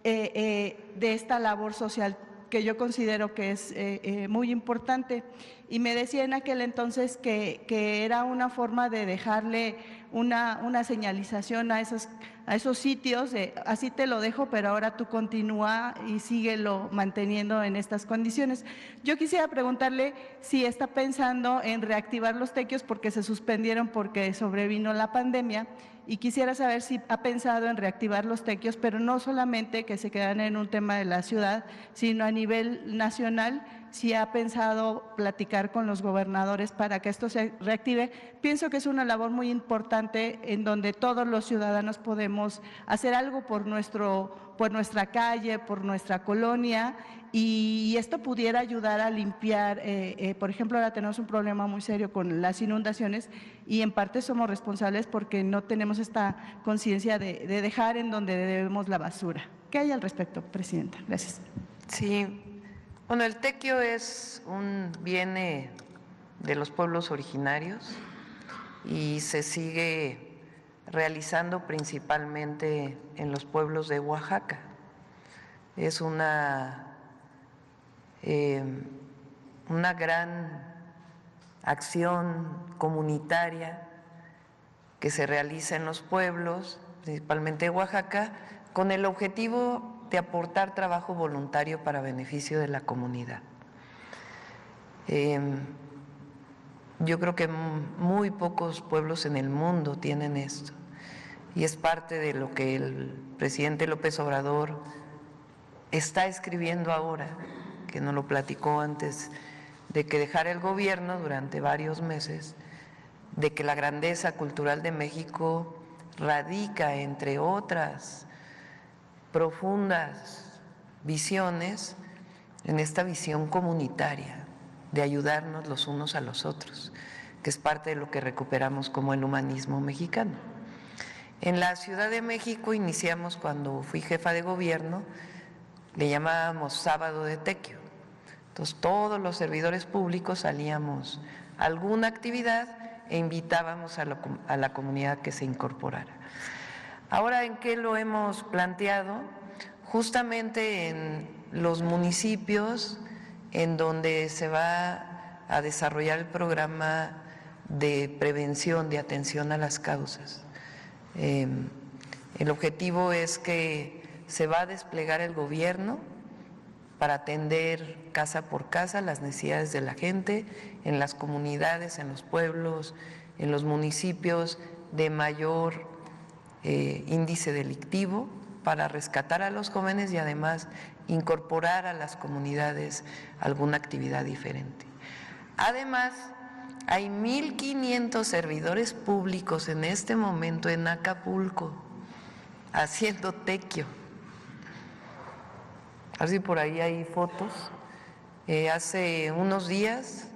de esta labor social que yo considero que es muy importante. Y me decía en aquel entonces que era una forma de dejarle una señalización a esos sitios, así te lo dejo, pero ahora tú continúa y síguelo manteniendo en estas condiciones. Yo quisiera preguntarle si está pensando en reactivar los tequios porque se suspendieron porque sobrevino la pandemia, y quisiera saber si ha pensado en reactivar los tequios, pero no solamente que se quedan en un tema de la ciudad, sino a nivel nacional, si ha pensado platicar con los gobernadores para que esto se reactive. Pienso que es una labor muy importante en donde todos los ciudadanos podemos hacer algo por nuestra calle, por nuestra colonia, y esto pudiera ayudar a limpiar. Por ejemplo, ahora tenemos un problema muy serio con las inundaciones y en parte somos responsables porque no tenemos esta conciencia de dejar en donde debemos la basura. ¿Qué hay al respecto, Presidenta? Gracias. Sí. Bueno, el tequio viene de los pueblos originarios y se sigue realizando principalmente en los pueblos de Oaxaca. Es una gran acción comunitaria que se realiza en los pueblos, principalmente de Oaxaca, con el objetivo de aportar trabajo voluntario para beneficio de la comunidad. Yo creo que muy pocos pueblos en el mundo tienen esto, y es parte de lo que el presidente López Obrador está escribiendo ahora, que nos lo platicó antes de que dejara el gobierno durante varios meses, de que la grandeza cultural de México radica, entre otras profundas visiones, en esta visión comunitaria de ayudarnos los unos a los otros, que es parte de lo que recuperamos como el humanismo mexicano. En la Ciudad de México iniciamos, cuando fui jefa de gobierno, le llamábamos Sábado de Tequio. Entonces todos los servidores públicos salíamos a alguna actividad e invitábamos a la comunidad que se incorporara. Ahora, ¿en qué lo hemos planteado? Justamente en los municipios en donde se va a desarrollar el programa de prevención, de atención a las causas. El objetivo es que se va a desplegar el gobierno para atender casa por casa las necesidades de la gente en las comunidades, en los pueblos, en los municipios de mayor índice delictivo, para rescatar a los jóvenes y además incorporar a las comunidades alguna actividad diferente. Además, hay 1,500 servidores públicos en este momento en Acapulco haciendo tequio. A ver si por ahí hay fotos. Hace unos días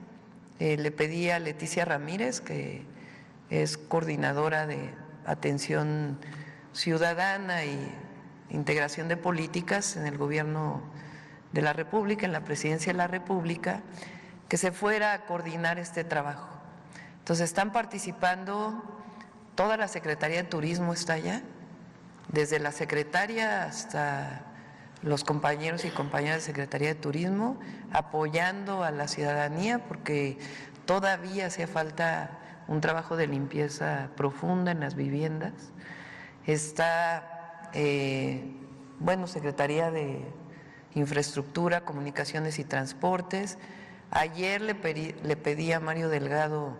le pedí a Leticia Ramírez, que es coordinadora de atención ciudadana y integración de políticas en el gobierno de la República, en la presidencia de la República, que se fuera a coordinar este trabajo. Entonces están participando, toda la Secretaría de Turismo está allá, desde la secretaria hasta los compañeros y compañeras de Secretaría de Turismo, apoyando a la ciudadanía, porque todavía hacía falta un trabajo de limpieza profunda en las viviendas. Está Secretaría de Infraestructura, Comunicaciones y Transportes. Ayer le pedí a Mario Delgado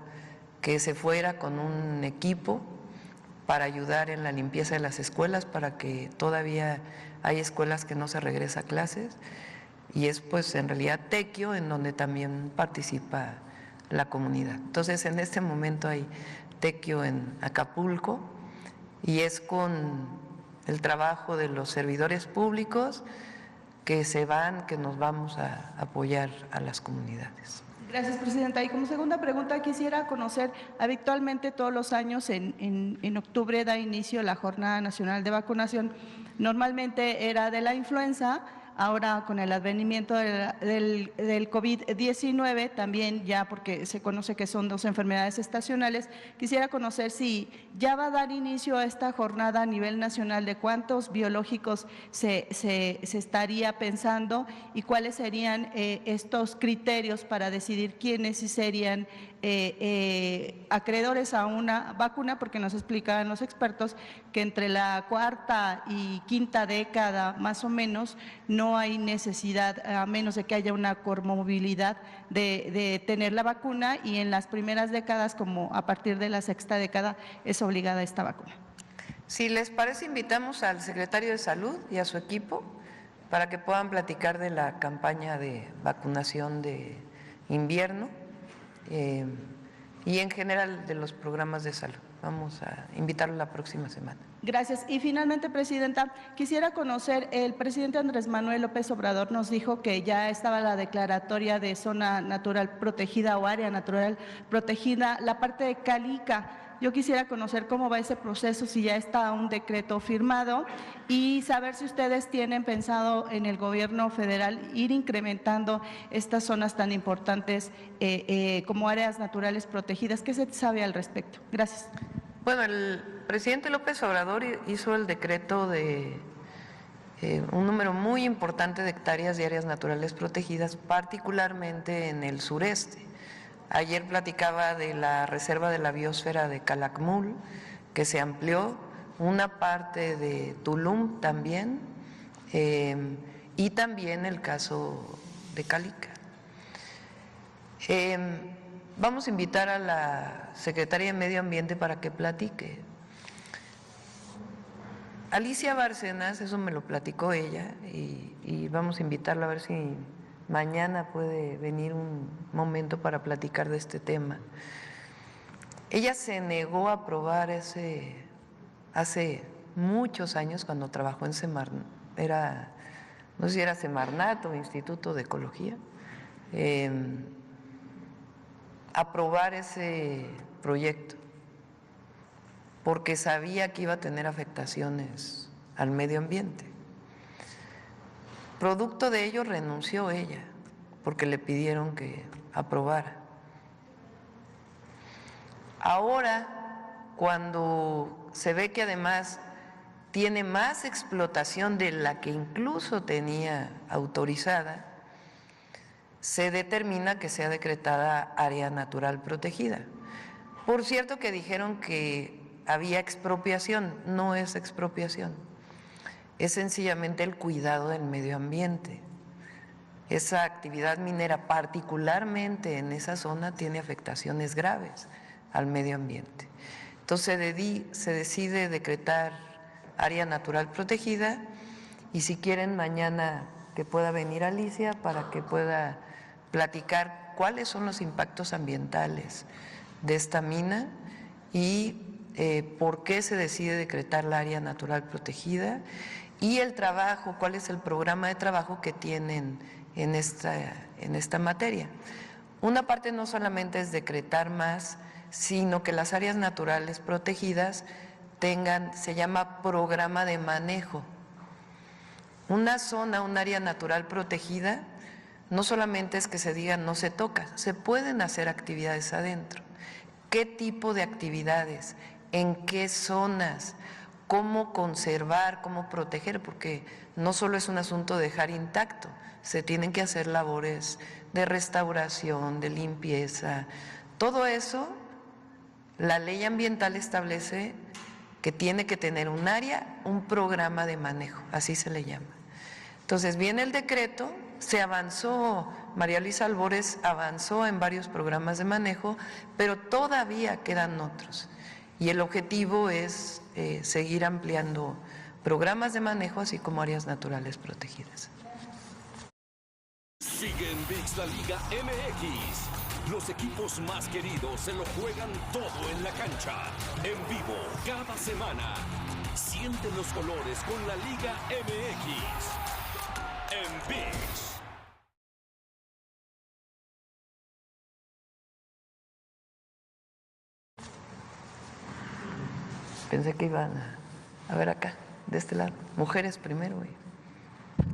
que se fuera con un equipo para ayudar en la limpieza de las escuelas, para que todavía hay escuelas que no se regresa a clases, y es pues en realidad tequio en donde también participa la comunidad. Entonces en este momento hay tequio en Acapulco y es con el trabajo de los servidores públicos que nos vamos a apoyar a las comunidades. Gracias, Presidenta. Y como segunda pregunta quisiera conocer, habitualmente todos los años en octubre da inicio la Jornada Nacional de Vacunación. Normalmente era de la influenza, ahora con el advenimiento del COVID-19, también ya porque se conoce que son dos enfermedades estacionales, quisiera conocer si ya va a dar inicio a esta jornada a nivel nacional, de cuántos biológicos se estaría pensando y cuáles serían estos criterios para decidir quiénes sí serían acreedores a una vacuna, porque nos explicaban los expertos que entre la cuarta y quinta década más o menos no hay necesidad, a menos de que haya una comorbilidad, de tener la vacuna, y en las primeras décadas, como a partir de la sexta década, es obligada esta vacuna. Si les parece, invitamos al secretario de Salud y a su equipo para que puedan platicar de la campaña de vacunación de invierno y en general de los programas de salud. Vamos a invitarlo la próxima semana. Gracias. Y finalmente, Presidenta, quisiera conocer, el presidente Andrés Manuel López Obrador nos dijo que ya estaba la declaratoria de zona natural protegida o área natural protegida, la parte de Calica. Yo quisiera conocer cómo va ese proceso, si ya está un decreto firmado, y saber si ustedes tienen pensado en el gobierno federal ir incrementando estas zonas tan importantes como áreas naturales protegidas. ¿Qué se sabe al respecto? Gracias. Bueno, el presidente López Obrador hizo el decreto de un número muy importante de hectáreas de áreas naturales protegidas, particularmente en el sureste. Ayer platicaba de la reserva de la biosfera de Calakmul, que se amplió, una parte de Tulum también, y también el caso de Calica. Vamos a invitar a la secretaria de Medio Ambiente para que platique. Alicia Bárcenas, eso me lo platicó ella, y vamos a invitarla a ver si mañana puede venir un momento para platicar de este tema. Ella se negó a aprobar hace muchos años, cuando trabajó en Semarnat, no sé si era Semarnat o Instituto de Ecología, aprobar ese proyecto, porque sabía que iba a tener afectaciones al medio ambiente. Producto de ello renunció ella, porque le pidieron que aprobara. Ahora, cuando se ve que además tiene más explotación de la que incluso tenía autorizada, se determina que sea decretada área natural protegida. Por cierto que dijeron que había expropiación, no es expropiación. Es sencillamente el cuidado del medio ambiente. Esa actividad minera, particularmente en esa zona, tiene afectaciones graves al medio ambiente. Entonces se decide decretar área natural protegida, y si quieren mañana que pueda venir Alicia para que pueda platicar cuáles son los impactos ambientales de esta mina y por qué se decide decretar la área natural protegida, y el trabajo, cuál es el programa de trabajo que tienen en esta materia. Una parte no solamente es decretar más, sino que las áreas naturales protegidas tengan, se llama programa de manejo. Una zona, un área natural protegida, no solamente es que se diga no se toca, se pueden hacer actividades adentro. ¿Qué tipo de actividades? ¿En qué zonas? ¿Cómo conservar, cómo proteger? Porque no solo es un asunto de dejar intacto, se tienen que hacer labores de restauración, de limpieza. Todo eso, la ley ambiental establece que tiene que tener un área, un programa de manejo, así se le llama. Entonces viene el decreto, se avanzó, María Luisa Albores avanzó en varios programas de manejo, pero todavía quedan otros. y el objetivo es seguir ampliando programas de manejo, así como áreas naturales protegidas. Sigue en ViX la Liga MX. Los equipos más queridos se lo juegan todo en la cancha. En vivo, cada semana. Siente los colores con la Liga MX. En ViX. Pensé que iban a ver acá, de este lado. Mujeres primero y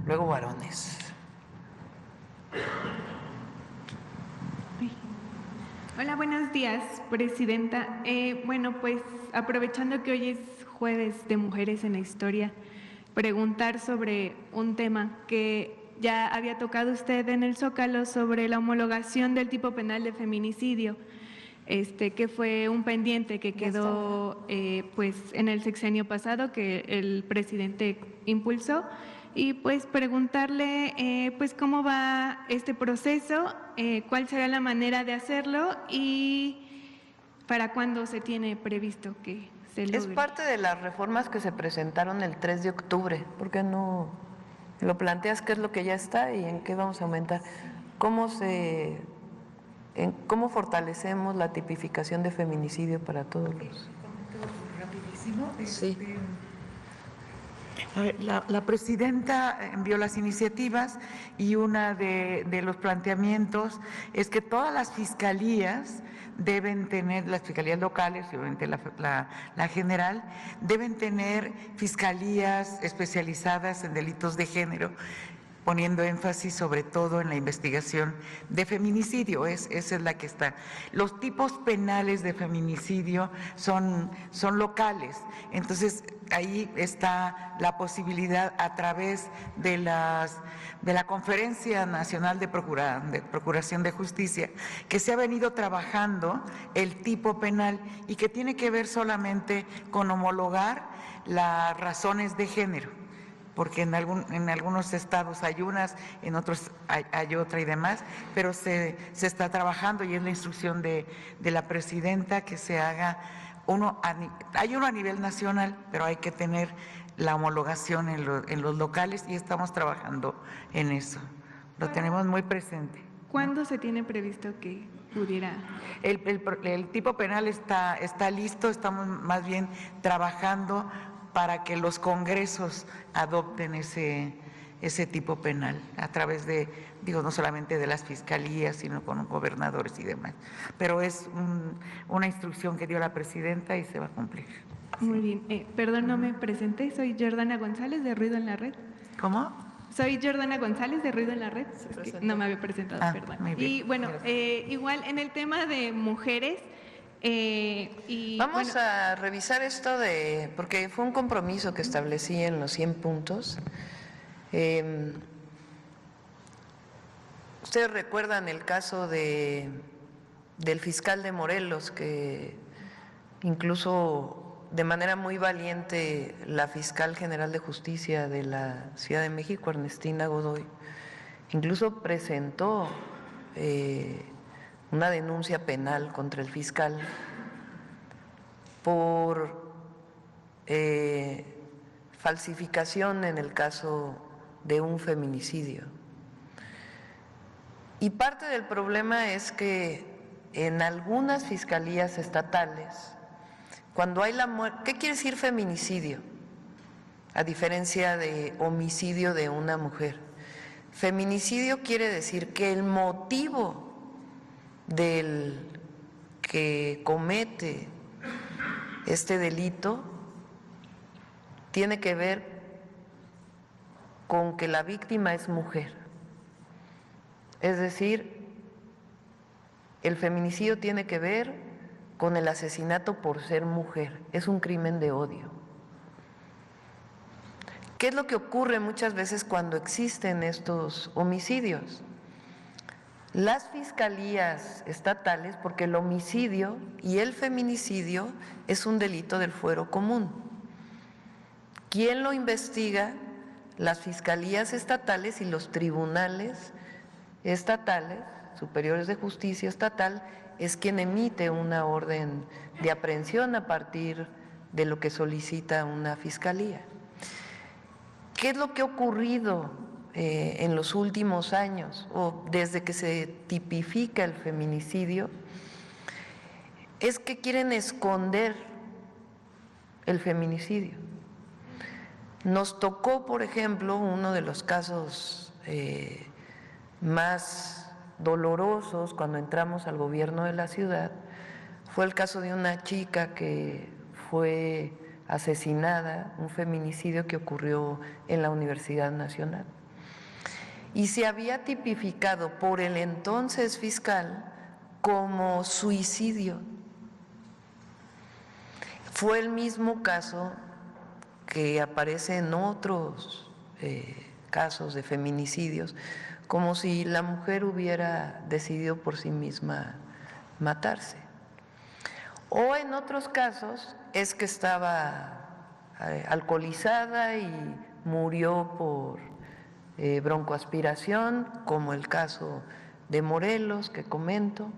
luego varones. Hola, buenos días, presidenta. Bueno, pues aprovechando que hoy es jueves de Mujeres en la Historia, preguntar sobre un tema que ya había tocado usted en el Zócalo sobre la homologación del tipo penal de feminicidio. Que fue un pendiente que quedó pues en el sexenio pasado que el presidente impulsó, y pues preguntarle pues cómo va este proceso, cuál será la manera de hacerlo y para cuándo se tiene previsto que se logre. Es parte de las reformas que se presentaron el 3 de octubre. ¿Por qué no lo planteas qué es lo que ya está y en qué vamos a aumentar? ¿Cómo fortalecemos la tipificación de feminicidio para todos los? Rapidísimo. Sí. A ver, la presidenta envió las iniciativas y una de los planteamientos es que todas las fiscalías deben tener, las fiscalías locales y obviamente la general, deben tener fiscalías especializadas en delitos de género, poniendo énfasis sobre todo en la investigación de feminicidio, esa es la que está. Los tipos penales de feminicidio son locales, entonces ahí está la posibilidad a través de la Conferencia Nacional de Procuración de Justicia, que se ha venido trabajando el tipo penal y que tiene que ver solamente con homologar las razones de género, porque en algunos estados hay unas, en otros hay otra y demás, pero se está trabajando y es la instrucción de la presidenta que se haga hay uno a nivel nacional, pero hay que tener la homologación en los locales y estamos trabajando en eso, lo tenemos muy presente. ¿Cuándo se tiene previsto que pudiera? El tipo penal está listo, estamos más bien trabajando para que los congresos adopten ese tipo penal a través de, no solamente de las fiscalías, sino con gobernadores y demás. Pero es una instrucción que dio la presidenta y se va a cumplir. Muy bien. Perdón, no me presenté. Soy Jordana González de Ruido en la Red. ¿Cómo? Soy Jordana González de Ruido en la Red. No me había presentado, perdón. Muy bien. Y bueno, igual en el tema de mujeres… Vamos a revisar esto porque fue un compromiso que establecí en los 100 puntos. Ustedes recuerdan el caso del fiscal de Morelos, que incluso de manera muy valiente la fiscal general de justicia de la Ciudad de México, Ernestina Godoy, incluso presentó una denuncia penal contra el fiscal por falsificación en el caso de un feminicidio. Y parte del problema es que en algunas fiscalías estatales, cuando hay la muerte, ¿qué quiere decir feminicidio? A diferencia de homicidio de una mujer. Feminicidio quiere decir que el motivo del que comete este delito tiene que ver con que la víctima es mujer. Es decir, el feminicidio tiene que ver con el asesinato por ser mujer, es un crimen de odio. ¿Qué es lo que ocurre muchas veces cuando existen estos homicidios? Las fiscalías estatales, porque el homicidio y el feminicidio es un delito del fuero común. ¿Quién lo investiga? Las fiscalías estatales y los tribunales estatales, superiores de justicia estatal, es quien emite una orden de aprehensión a partir de lo que solicita una fiscalía. ¿Qué es lo que ha ocurrido en los últimos años o desde que se tipifica el feminicidio? Es que quieren esconder el feminicidio. Nos tocó, por ejemplo, uno de los casos más dolorosos cuando entramos al gobierno de la ciudad, fue el caso de una chica que fue asesinada, un feminicidio que ocurrió en la Universidad Nacional. Y se había tipificado por el entonces fiscal como suicidio. Fue el mismo caso que aparece en otros casos de feminicidios, como si la mujer hubiera decidido por sí misma matarse. O en otros casos es que estaba alcoholizada y murió por broncoaspiración, como el caso de Morelos que comento.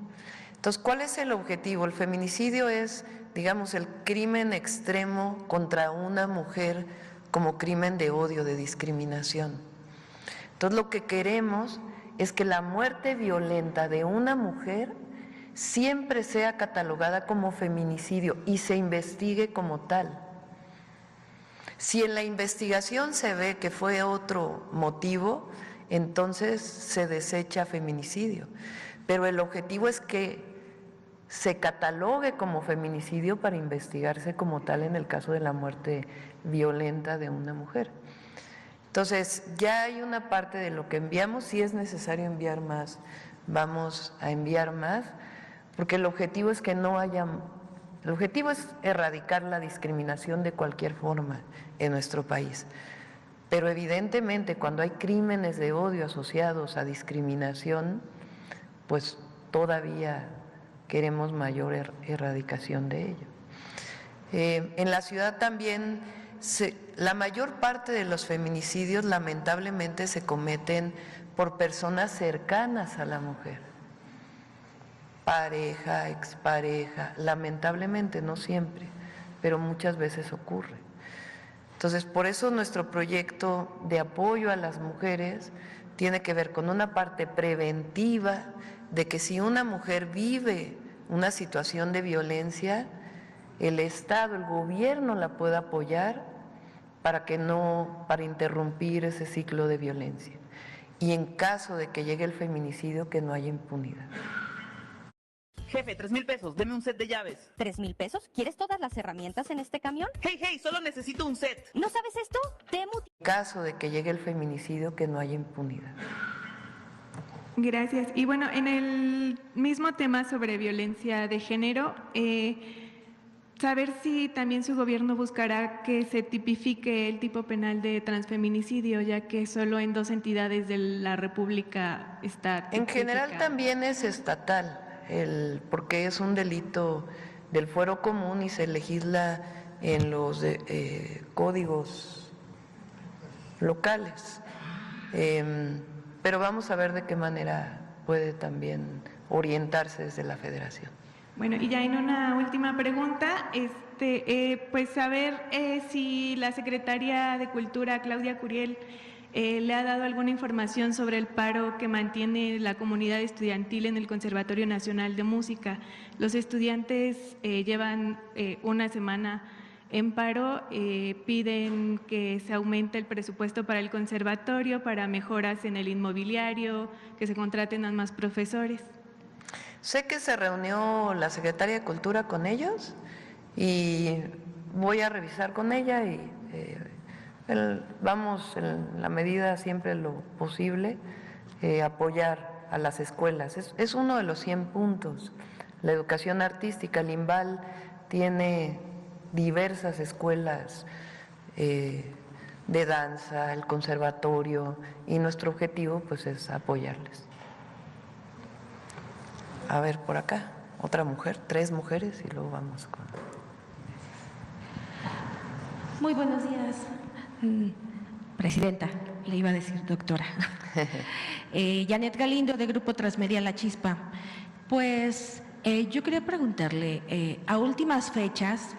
Entonces, ¿cuál es el objetivo? El feminicidio es, digamos, el crimen extremo contra una mujer como crimen de odio, de discriminación. Entonces, lo que queremos es que la muerte violenta de una mujer siempre sea catalogada como feminicidio y se investigue como tal. Si en la investigación se ve que fue otro motivo, entonces se desecha feminicidio. Pero el objetivo es que se catalogue como feminicidio para investigarse como tal en el caso de la muerte violenta de una mujer. Entonces, ya hay una parte de lo que enviamos, si es necesario enviar más, vamos a enviar más, porque el objetivo es que no haya, el objetivo es erradicar la discriminación de cualquier forma en nuestro país. Pero evidentemente cuando hay crímenes de odio asociados a discriminación, pues todavía queremos mayor erradicación de ello. En la ciudad también la mayor parte de los feminicidios lamentablemente se cometen por personas cercanas a la mujer. Pareja, expareja, lamentablemente, no siempre, pero muchas veces ocurre. Entonces, por eso nuestro proyecto de apoyo a las mujeres tiene que ver con una parte preventiva de que si una mujer vive una situación de violencia, el Estado, el gobierno la pueda apoyar para interrumpir ese ciclo de violencia. Y en caso de que llegue el feminicidio, que no haya impunidad. Jefe, 3,000 pesos, deme un set de llaves. ¿3,000 pesos? ¿Quieres todas las herramientas en este camión? Hey, solo necesito un set. ¿No sabes esto? En caso de que llegue el feminicidio, que no haya impunidad. Gracias. Y bueno, en el mismo tema sobre violencia de género, saber si también su gobierno buscará que se tipifique el tipo penal de transfeminicidio, ya que solo en 2 entidades de la República está tipificado. En general también es estatal, porque es un delito del fuero común y se legisla en los códigos locales. Pero vamos a ver de qué manera puede también orientarse desde la Federación. Bueno, y ya en una última pregunta, pues saber si la Secretaria de Cultura, Claudia Curiel, le ha dado alguna información sobre el paro que mantiene la comunidad estudiantil en el Conservatorio Nacional de Música. Los estudiantes llevan una semana en paro, piden que se aumente el presupuesto para el conservatorio, para mejoras en el inmobiliario, que se contraten a más profesores. Sé que se reunió la Secretaria de Cultura con ellos y voy a revisar con ella y vamos en la medida siempre lo posible apoyar a las escuelas. Es uno de los 100 puntos. La educación artística, el IMBAL tiene diversas escuelas de danza, el conservatorio, y nuestro objetivo pues es apoyarles. A ver, por acá, otra mujer, 3 mujeres y luego vamos con... Muy buenos días, Presidenta, le iba a decir doctora. Janet Galindo, de Grupo Transmedia La Chispa. Pues Yo quería preguntarle, a últimas fechas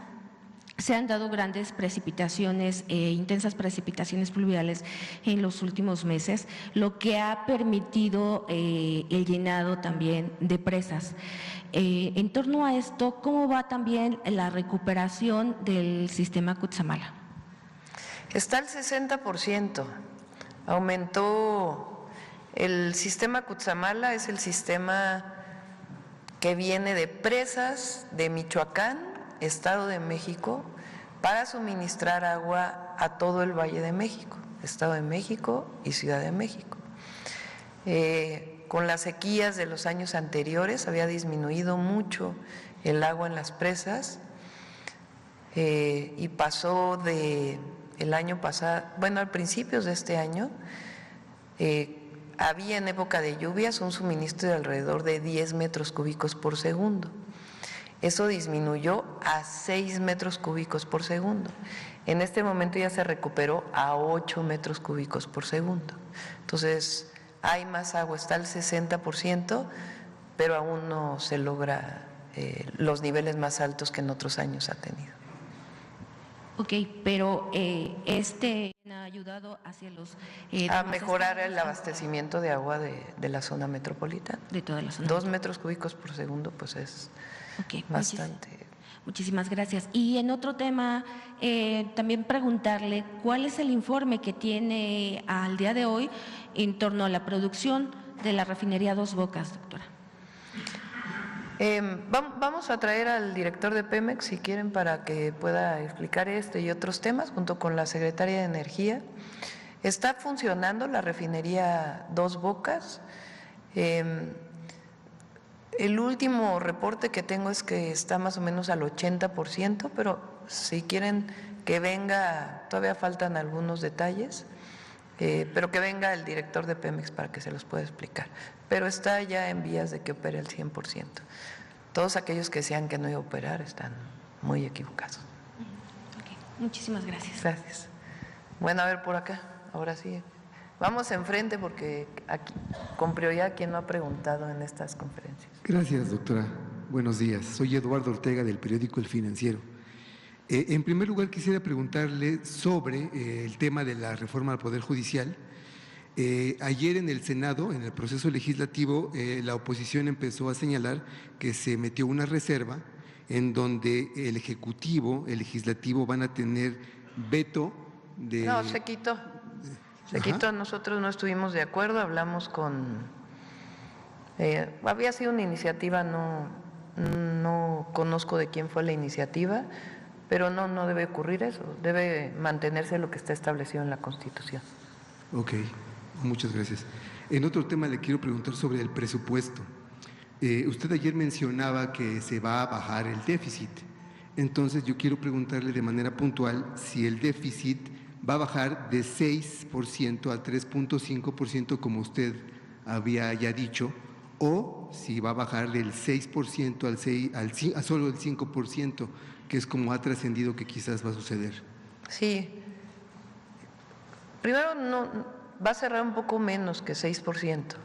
se han dado grandes precipitaciones, intensas precipitaciones pluviales en los últimos meses, lo que ha permitido el llenado también de presas. En torno a esto, ¿cómo va también la recuperación del sistema Cutzamala? Está al 60%. Aumentó el sistema Cutzamala, es el sistema que viene de presas de Michoacán, Estado de México, para suministrar agua a todo el Valle de México, Estado de México y Ciudad de México. Con las sequías de los años anteriores había disminuido mucho el agua en las presas y pasó de el año pasado, bueno, a principios de este año, había en época de lluvias un suministro de alrededor de 10 metros cúbicos por segundo. Eso disminuyó a 6 metros cúbicos por segundo. En este momento ya se recuperó a 8 metros cúbicos por segundo. Entonces, hay más agua, está al 60%, pero aún no se logra los niveles más altos que en otros años ha tenido. Ok, pero ha ayudado hacia los… a mejorar el abastecimiento de agua de la zona metropolitana. De toda la zona. 2 metros cúbicos por segundo, pues es bastante. Muchísimas gracias. Y en otro tema, también preguntarle cuál es el informe que tiene al día de hoy en torno a la producción de la refinería Dos Bocas, doctora. Vamos a traer al director de Pemex, si quieren, para que pueda explicar este y otros temas, junto con la secretaria de Energía. Está funcionando la refinería Dos Bocas. El último reporte que tengo es que está más o menos al 80%, pero si quieren que venga, todavía faltan algunos detalles, pero que venga el director de Pemex para que se los pueda explicar. Pero está ya en vías de que opere al 100%. Todos aquellos que decían que no iba a operar están muy equivocados. Okay. Muchísimas gracias. Gracias. Bueno, a ver por acá, ahora sí. Vamos enfrente porque aquí, con prioridad, quien no ha preguntado en estas conferencias. Gracias, doctora. Buenos días. Soy Eduardo Ortega del periódico El Financiero. En primer lugar, quisiera preguntarle sobre el tema de la reforma al Poder Judicial. Ayer en el Senado, en el proceso legislativo, la oposición empezó a señalar que se metió una reserva en donde el Ejecutivo, el Legislativo van a tener veto de… No, se quitó. Se quitó, nosotros no estuvimos de acuerdo, hablamos con… había sido una iniciativa, no conozco de quién fue la iniciativa, pero no debe ocurrir eso, debe mantenerse lo que está establecido en la Constitución. Ok, muchas gracias. En otro tema le quiero preguntar sobre el presupuesto. Usted ayer mencionaba que se va a bajar el déficit, entonces yo quiero preguntarle de manera puntual si el déficit va a bajar de 6% al 3.5%, como usted había ya dicho, o si va a bajar del 6% a solo el 5%, que es como ha trascendido que quizás va a suceder. Sí. Primero, no va a cerrar un poco menos que 6%,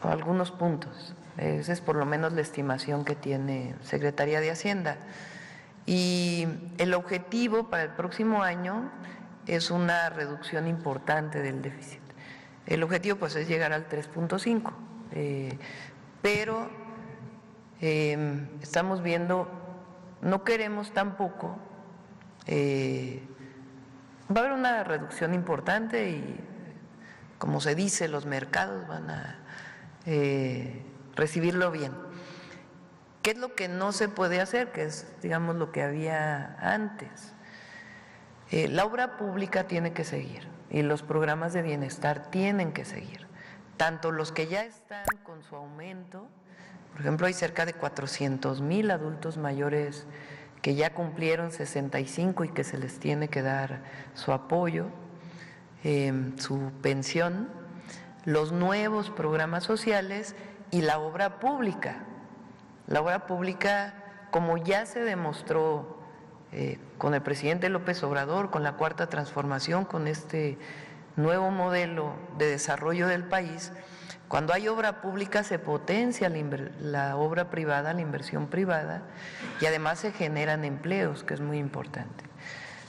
algunos puntos. Esa es por lo menos la estimación que tiene Secretaría de Hacienda. Y el objetivo para el próximo año es una reducción importante del déficit. El objetivo pues es llegar al 3.5, pero estamos viendo, no queremos tampoco, va a haber una reducción importante y como se dice, los mercados van a recibirlo bien. ¿Qué es lo que no se puede hacer? Que es, digamos, lo que había antes. La obra pública tiene que seguir y los programas de bienestar tienen que seguir. Tanto los que ya están con su aumento, por ejemplo, hay cerca de 400,000 adultos mayores que ya cumplieron 65 y que se les tiene que dar su apoyo, su pensión, los nuevos programas sociales y la obra pública. La obra pública, como ya se demostró con el presidente López Obrador, con la Cuarta Transformación, con este nuevo modelo de desarrollo del país, Cuando hay obra pública se potencia la obra privada, la inversión privada, y además se generan empleos, que es muy importante.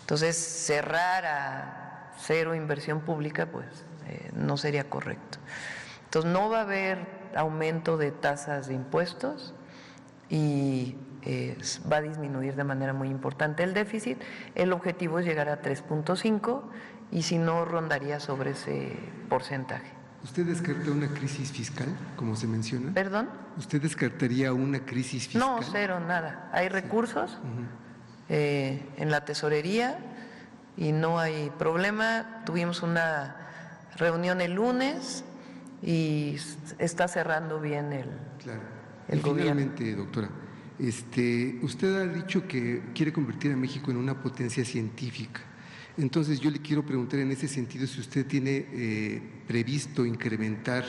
Entonces, cerrar a cero inversión pública, pues no sería correcto. Entonces, no va a haber aumento de tasas de impuestos y va a disminuir de manera muy importante el déficit. El objetivo es llegar a 3.5 y si no, rondaría sobre ese porcentaje. ¿Usted descarta una crisis fiscal, como se menciona? ¿Perdón? ¿Usted descartaría una crisis fiscal? No, cero, nada. Hay recursos en la tesorería y no hay problema. Tuvimos una reunión el lunes y está cerrando bien el gobierno. Finalmente, doctora, usted ha dicho que quiere convertir a México en una potencia científica. Entonces yo le quiero preguntar en ese sentido si usted tiene previsto incrementar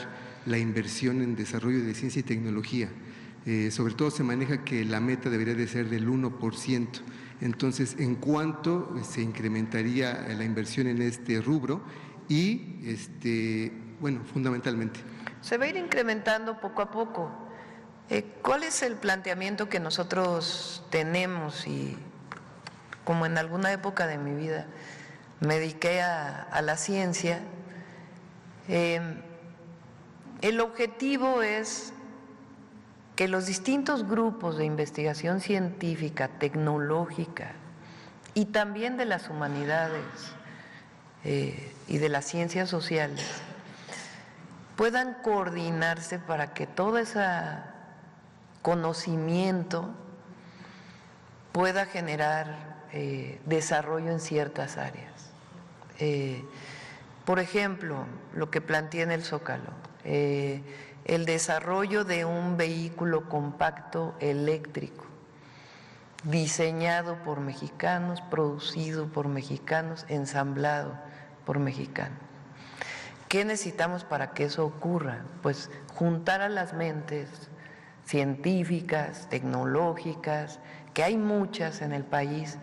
la inversión en desarrollo de ciencia y tecnología. Sobre todo se maneja que la meta debería de ser del 1%. Entonces, ¿en cuánto se incrementaría la inversión en este rubro? Y, bueno, fundamentalmente. Se va a ir incrementando poco a poco. ¿Cuál es el planteamiento que nosotros tenemos? Y como en alguna época de mi vida me dediqué a la ciencia, el objetivo es que los distintos grupos de investigación científica, tecnológica y también de las humanidades y de las ciencias sociales puedan coordinarse para que todo ese conocimiento pueda generar desarrollo en ciertas áreas. Por ejemplo, lo que planteé en el Zócalo, el desarrollo de un vehículo compacto eléctrico, diseñado por mexicanos, producido por mexicanos, ensamblado por mexicanos. ¿Qué necesitamos para que eso ocurra? Pues juntar a las mentes científicas, tecnológicas, que hay muchas en el país,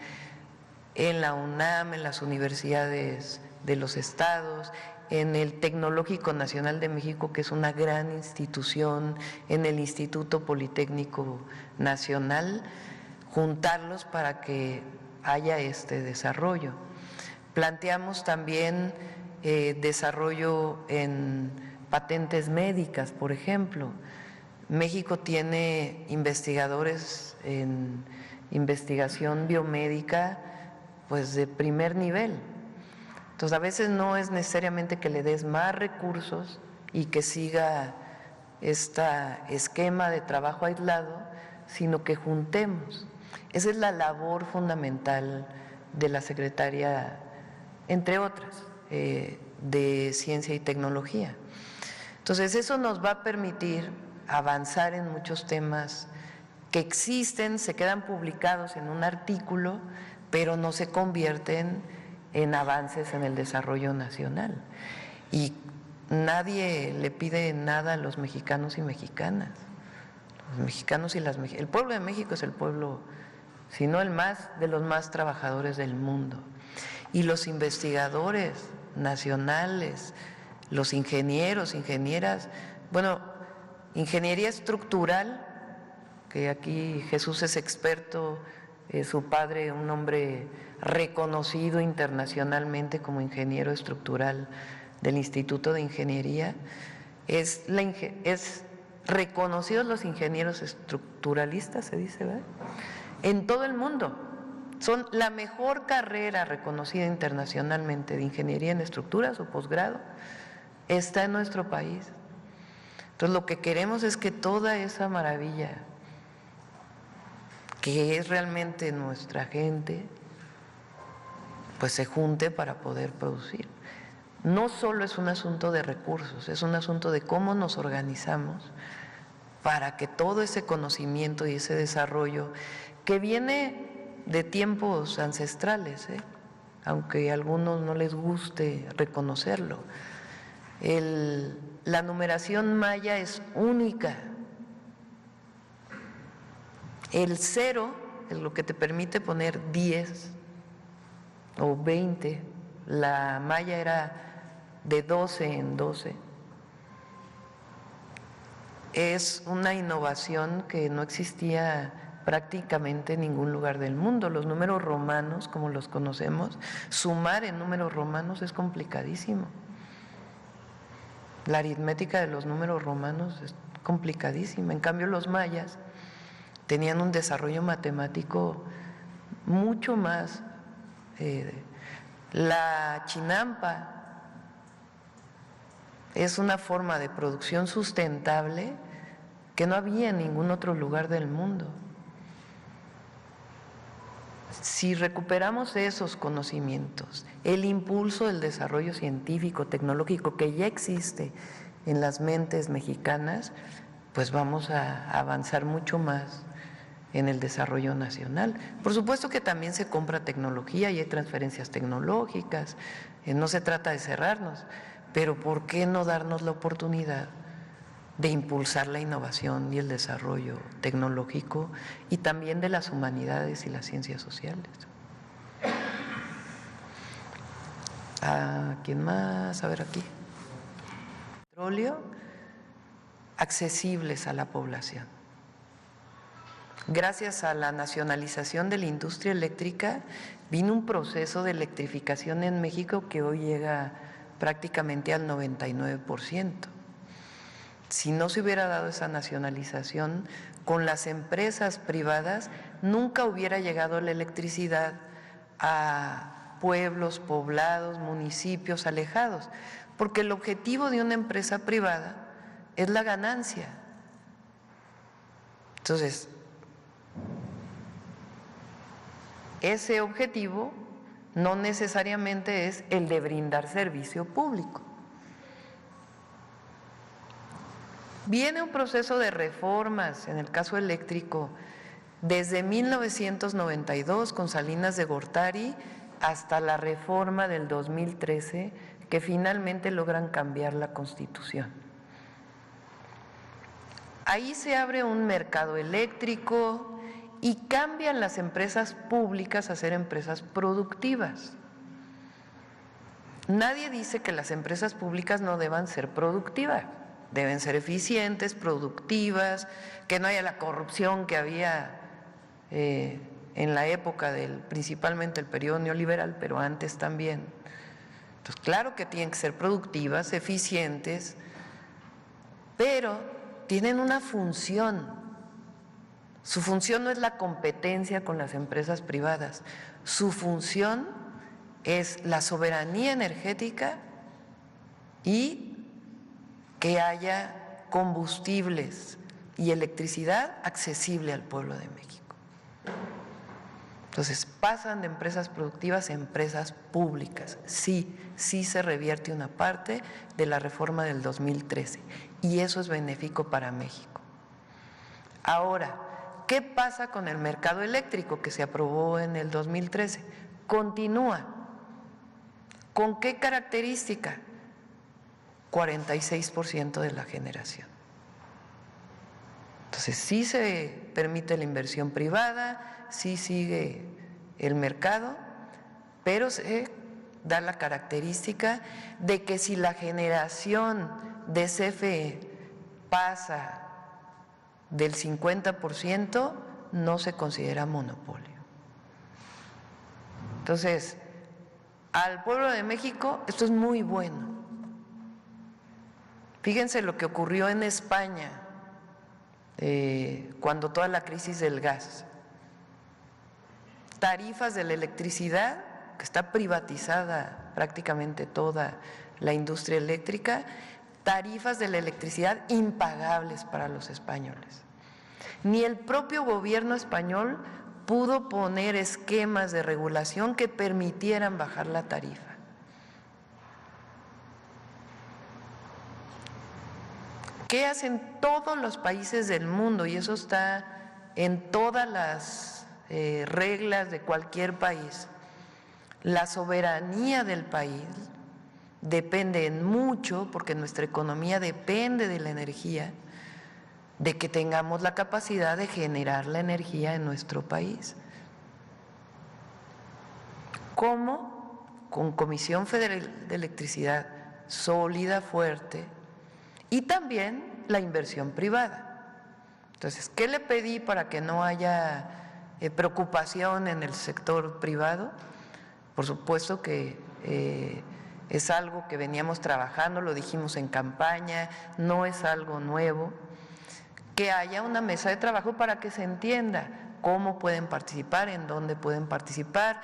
en la UNAM, en las universidades de los estados, en el Tecnológico Nacional de México, que es una gran institución, en el Instituto Politécnico Nacional, juntarlos para que haya este desarrollo. Planteamos también desarrollo en patentes médicas, por ejemplo. México tiene investigadores en investigación biomédica pues de primer nivel. Entonces, a veces no es necesariamente que le des más recursos y que siga este esquema de trabajo aislado, sino que juntemos. Esa es la labor fundamental de la Secretaría, entre otras, de Ciencia y Tecnología. Entonces, eso nos va a permitir avanzar en muchos temas que existen, se quedan publicados en un artículo, pero no se convierten en avances en el desarrollo nacional. Y nadie le pide nada a los mexicanos y mexicanas. Los mexicanos y el pueblo de México es el pueblo, si no el más, de los más trabajadores del mundo. Y los investigadores nacionales, los ingenieros, ingenieras, bueno, ingeniería estructural, que aquí Jesús es experto, su padre, un hombre reconocido internacionalmente como ingeniero estructural del Instituto de Ingeniería, es reconocidos los ingenieros estructuralistas, se dice, ¿verdad?, en todo el mundo. Son la mejor carrera reconocida internacionalmente de ingeniería en estructuras o posgrado, está en nuestro país. Entonces, lo que queremos es que toda esa maravilla, que es realmente nuestra gente, pues se junte para poder producir. No solo es un asunto de recursos, es un asunto de cómo nos organizamos para que todo ese conocimiento y ese desarrollo, que viene de tiempos ancestrales, aunque a algunos no les guste reconocerlo, la numeración maya es única. El 0 es lo que te permite poner 10 o 20. La maya era de 12 en 12. es una innovación que no existía prácticamente en ningún lugar del mundo. Los números romanos, como los conocemos, sumar en números romanos es complicadísimo. La aritmética de los números romanos es complicadísima. En cambio, los mayas tenían un desarrollo matemático mucho más. La chinampa es una forma de producción sustentable que no había en ningún otro lugar del mundo. Si recuperamos esos conocimientos, el impulso del desarrollo científico, tecnológico que ya existe en las mentes mexicanas, pues vamos a avanzar mucho más en el desarrollo nacional. Por supuesto que también se compra tecnología y hay transferencias tecnológicas, no se trata de cerrarnos, pero ¿por qué no darnos la oportunidad de impulsar la innovación y el desarrollo tecnológico y también de las humanidades y las ciencias sociales? ¿Quién más? A ver aquí. Petróleo, accesibles a la población. Gracias a la nacionalización de la industria eléctrica, vino un proceso de electrificación en México que hoy llega prácticamente al 99%. Si no se hubiera dado esa nacionalización, con las empresas privadas nunca hubiera llegado la electricidad a pueblos, poblados, municipios alejados, porque el objetivo de una empresa privada es la ganancia. Entonces, ese objetivo no necesariamente es el de brindar servicio público. Viene un proceso de reformas en el caso eléctrico desde 1992 con Salinas de Gortari hasta la reforma del 2013 que finalmente logran cambiar la Constitución. Ahí se abre un mercado eléctrico y cambian las empresas públicas a ser empresas productivas. Nadie dice que las empresas públicas no deban ser productivas, deben ser eficientes, productivas, que no haya la corrupción que había en la época principalmente el periodo neoliberal, pero antes también. Entonces, claro que tienen que ser productivas, eficientes, pero tienen una función. Su función no es la competencia con las empresas privadas, su función es la soberanía energética y que haya combustibles y electricidad accesible al pueblo de México. Entonces pasan de empresas productivas a empresas públicas. Sí se revierte una parte de la reforma del 2013 y eso es benéfico para México. Ahora, ¿qué pasa con el mercado eléctrico que se aprobó en el 2013? Continúa. ¿Con qué característica? 46% de la generación. Entonces, sí se permite la inversión privada, sí sigue el mercado, pero se da la característica de que si la generación de CFE pasa del 50%, no se considera monopolio. Entonces, al pueblo de México esto es muy bueno. Fíjense lo que ocurrió en España cuando toda la crisis del gas. Tarifas de la electricidad, que está privatizada prácticamente toda la industria eléctrica, tarifas de la electricidad impagables para los españoles. Ni el propio gobierno español pudo poner esquemas de regulación que permitieran bajar la tarifa. ¿Qué hacen todos los países del mundo? Y eso está en todas las reglas de cualquier país. La soberanía del país depende en mucho, porque nuestra economía depende de la energía, de que tengamos la capacidad de generar la energía en nuestro país. ¿Cómo? Con Comisión Federal de Electricidad sólida, fuerte, y también la inversión privada. Entonces, ¿qué le pedí para que no haya preocupación en el sector privado? Por supuesto que es algo que veníamos trabajando, lo dijimos en campaña, no es algo nuevo, que haya una mesa de trabajo para que se entienda cómo pueden participar, en dónde pueden participar.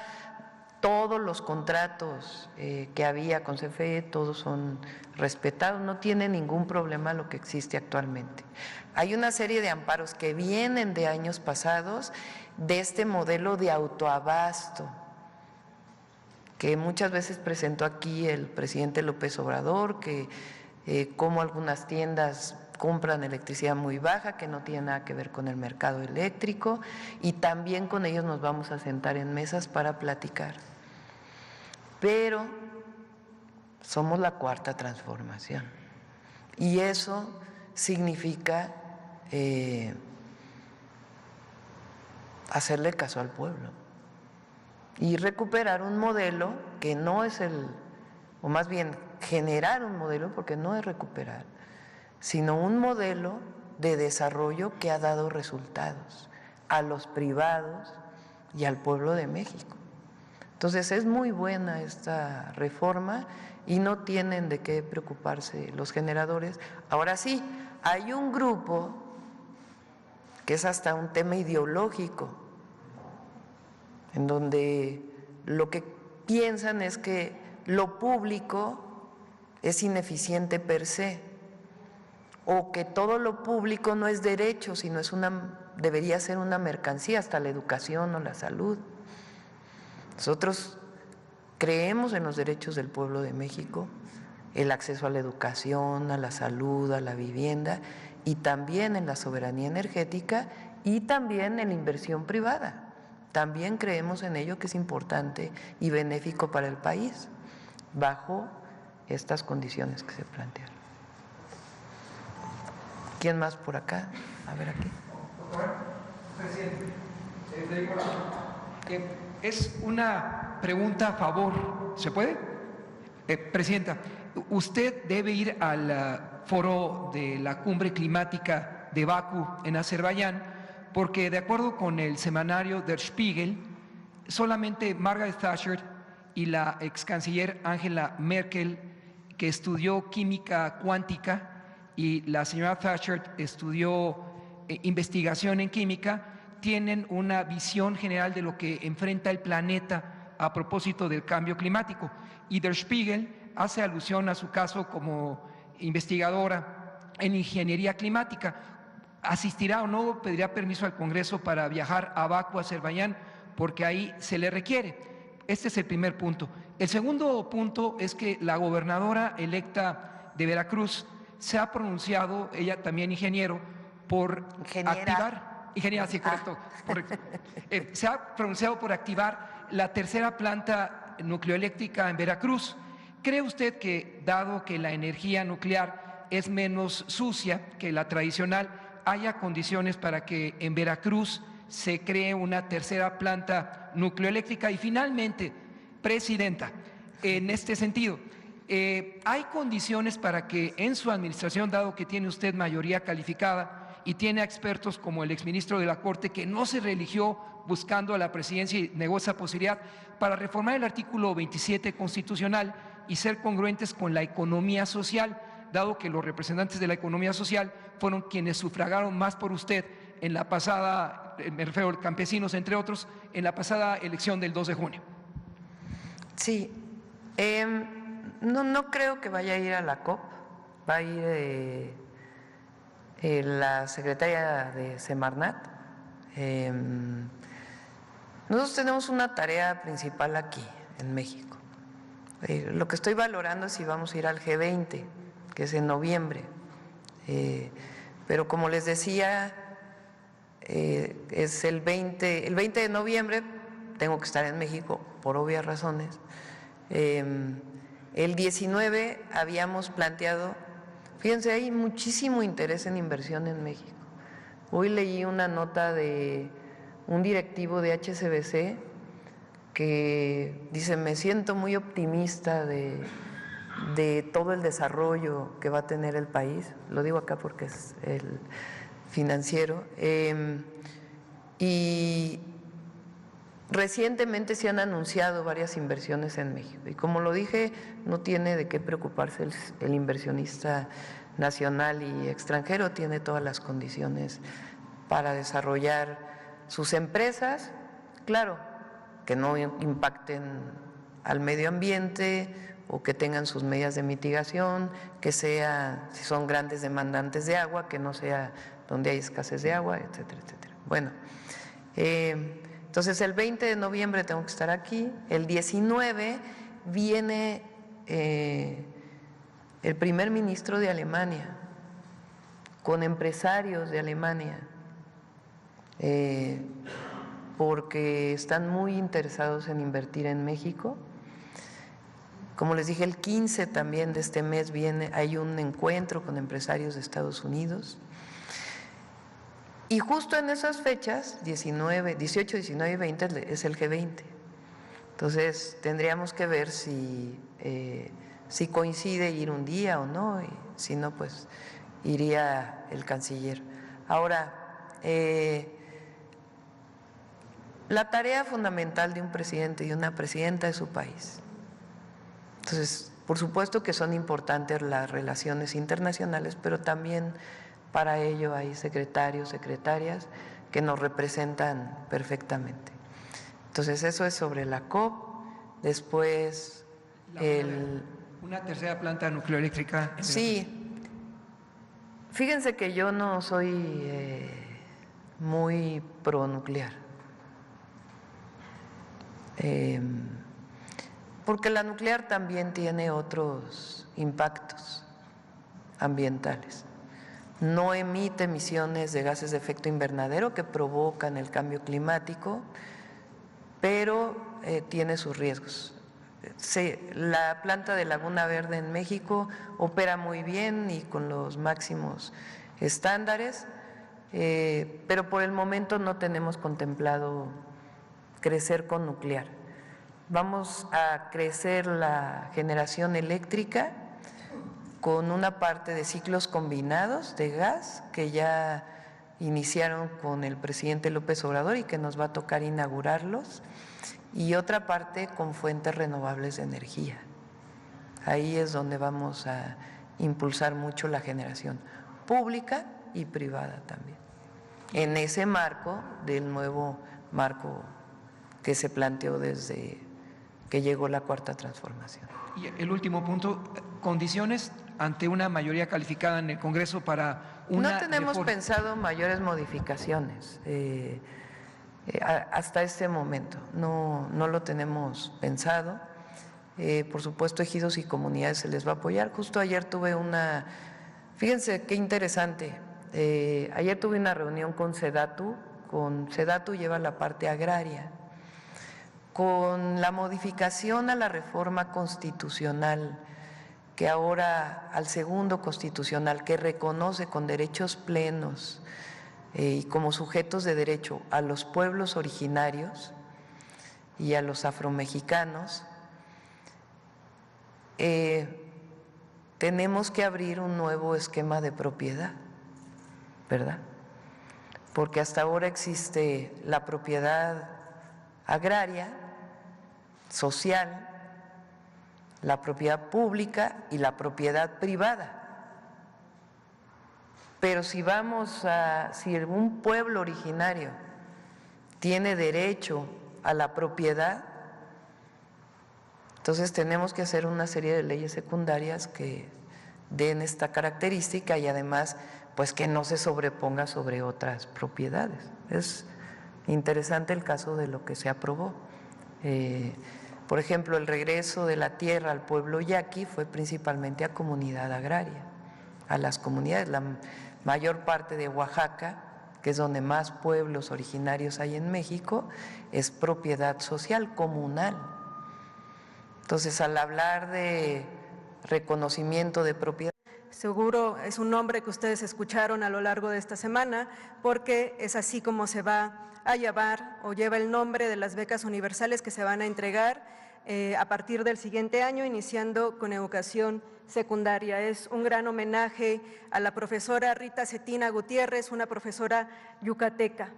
Todos los contratos que había con CFE, todos son respetados, no tiene ningún problema lo que existe actualmente. Hay una serie de amparos que vienen de años pasados de este modelo de autoabasto que muchas veces presentó aquí el presidente López Obrador, que como algunas tiendas compran electricidad muy baja, que no tiene nada que ver con el mercado eléctrico, y también con ellos nos vamos a sentar en mesas para platicar. Pero somos la cuarta transformación y eso significa hacerle caso al pueblo y recuperar un modelo que no es o más bien generar un modelo, porque no es recuperar, sino un modelo de desarrollo que ha dado resultados a los privados y al pueblo de México. Entonces es muy buena esta reforma y no tienen de qué preocuparse los generadores. Ahora sí, hay un grupo que es hasta un tema ideológico, en donde lo que piensan es que lo público es ineficiente per se, o que todo lo público no es derecho, sino debería ser una mercancía, hasta la educación o la salud. Nosotros creemos en los derechos del pueblo de México, el acceso a la educación, a la salud, a la vivienda, y también en la soberanía energética y también en la inversión privada. También creemos en ello, que es importante y benéfico para el país, bajo estas condiciones que se plantearon. ¿Quién más por acá? A ver aquí. Presidente, es una pregunta a favor, ¿se puede? Presidenta, usted debe ir al foro de la cumbre climática de Bakú en Azerbaiyán, porque de acuerdo con el semanario Der Spiegel, solamente Margaret Thatcher y la ex canciller Angela Merkel, que estudió química cuántica, y la señora Thatcher estudió investigación en química, tienen una visión general de lo que enfrenta el planeta a propósito del cambio climático. Y Der Spiegel hace alusión a su caso como investigadora en ingeniería climática. ¿Asistirá o no? ¿Pedirá permiso al Congreso para viajar a Bakú, Azerbaiyán? Porque ahí se le requiere. Este es el primer punto. El segundo punto es que la gobernadora electa de Veracruz se ha pronunciado, ella también ingeniero, por activar… Ingeniera, sí, correcto. Se ha pronunciado por activar la tercera planta nucleoeléctrica en Veracruz. ¿Cree usted que, dado que la energía nuclear es menos sucia que la tradicional, haya condiciones para que en Veracruz se cree una tercera planta nucleoeléctrica? Y finalmente, Presidenta, en este sentido, ¿hay condiciones para que en su administración, dado que tiene usted mayoría calificada y tiene a expertos como el exministro de la Corte, que no se reeligió buscando a la presidencia y negó esa posibilidad, para reformar el artículo 27 constitucional y ser congruentes con la economía social, dado que los representantes de la economía social fueron quienes sufragaron más por usted en la pasada, me refiero a campesinos entre otros, en la pasada elección del 2 de junio? Sí, no creo que vaya a ir a la COP, va a ir la secretaria de Semarnat. Nosotros tenemos una tarea principal aquí en México. Lo que estoy valorando es si vamos a ir al G20, que es en noviembre. Pero como les decía, es el 20 de noviembre, tengo que estar en México por obvias razones. El 19 habíamos planteado, fíjense, hay muchísimo interés en inversión en México. Hoy leí una nota de un directivo de HSBC que dice: me siento muy optimista de de todo el desarrollo que va a tener el país, lo digo acá porque es el financiero, y recientemente se han anunciado varias inversiones en México y como lo dije, no tiene de qué preocuparse el inversionista nacional y extranjero, tiene todas las condiciones para desarrollar sus empresas, claro, que no impacten al medio ambiente o que tengan sus medidas de mitigación, que sea, si son grandes demandantes de agua, que no sea donde hay escasez de agua, etcétera, etcétera. Bueno, entonces el 20 de noviembre tengo que estar aquí, el 19 viene el primer ministro de Alemania, con empresarios de Alemania, porque están muy interesados en invertir en México. Como les dije, el 15 también de este mes hay un encuentro con empresarios de Estados Unidos. Y justo en esas fechas, 18, 19 y 20, es el G20. Entonces, tendríamos que ver si coincide ir un día o no, y si no, pues iría el canciller. Ahora, la tarea fundamental de un presidente y una presidenta es su país. Entonces, por supuesto que son importantes las relaciones internacionales, pero también para ello hay secretarios, secretarias que nos representan perfectamente. Entonces, eso es sobre la COP. Después, una tercera planta nucleoeléctrica. Sí. Fíjense que yo no soy muy pronuclear. Porque la nuclear también tiene otros impactos ambientales. No emite emisiones de gases de efecto invernadero que provocan el cambio climático, pero tiene sus riesgos. La planta de Laguna Verde en México opera muy bien y con los máximos estándares, pero por el momento no tenemos contemplado crecer con nuclear. Vamos a crecer la generación eléctrica con una parte de ciclos combinados de gas que ya iniciaron con el presidente López Obrador y que nos va a tocar inaugurarlos, y otra parte con fuentes renovables de energía. Ahí es donde vamos a impulsar mucho la generación pública y privada también, en ese marco del nuevo marco que se planteó desde que llegó la Cuarta Transformación. Y el último punto, condiciones ante una mayoría calificada en el Congreso para una No tenemos pensado mayores modificaciones hasta este momento, no lo tenemos pensado. Por supuesto, ejidos y comunidades se les va a apoyar. Justo ayer tuve fíjense qué interesante, ayer tuve una reunión con SEDATU lleva la parte agraria. Con la modificación a la reforma constitucional, que ahora al segundo constitucional, que reconoce con derechos plenos y como sujetos de derecho a los pueblos originarios y a los afromexicanos, tenemos que abrir un nuevo esquema de propiedad, ¿verdad? Porque hasta ahora existe la propiedad agraria, social, la propiedad pública y la propiedad privada. Pero si un pueblo originario tiene derecho a la propiedad, entonces tenemos que hacer una serie de leyes secundarias que den esta característica y además pues que no se sobreponga sobre otras propiedades. Es interesante el caso de lo que se aprobó. Por ejemplo, el regreso de la tierra al pueblo yaqui fue principalmente a comunidad agraria, a las comunidades. La mayor parte de Oaxaca, que es donde más pueblos originarios hay en México, es propiedad social, comunal. Entonces, al hablar de reconocimiento de propiedad, seguro es un nombre que ustedes escucharon a lo largo de esta semana, porque es así como se va a llevar o lleva el nombre de las becas universales que se van a entregar a partir del siguiente año, iniciando con educación secundaria. Es un gran homenaje a la profesora Rita Cetina Gutiérrez, una profesora yucateca.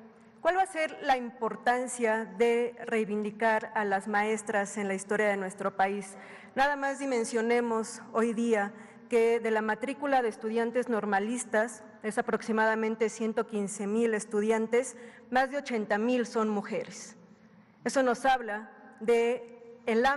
¿Cuál va a ser la importancia de reivindicar a las maestras en la historia de nuestro país? Nada más dimensionemos hoy día que de la matrícula de estudiantes normalistas, es aproximadamente 115,000 estudiantes, más de 80,000 son mujeres. Eso nos habla de la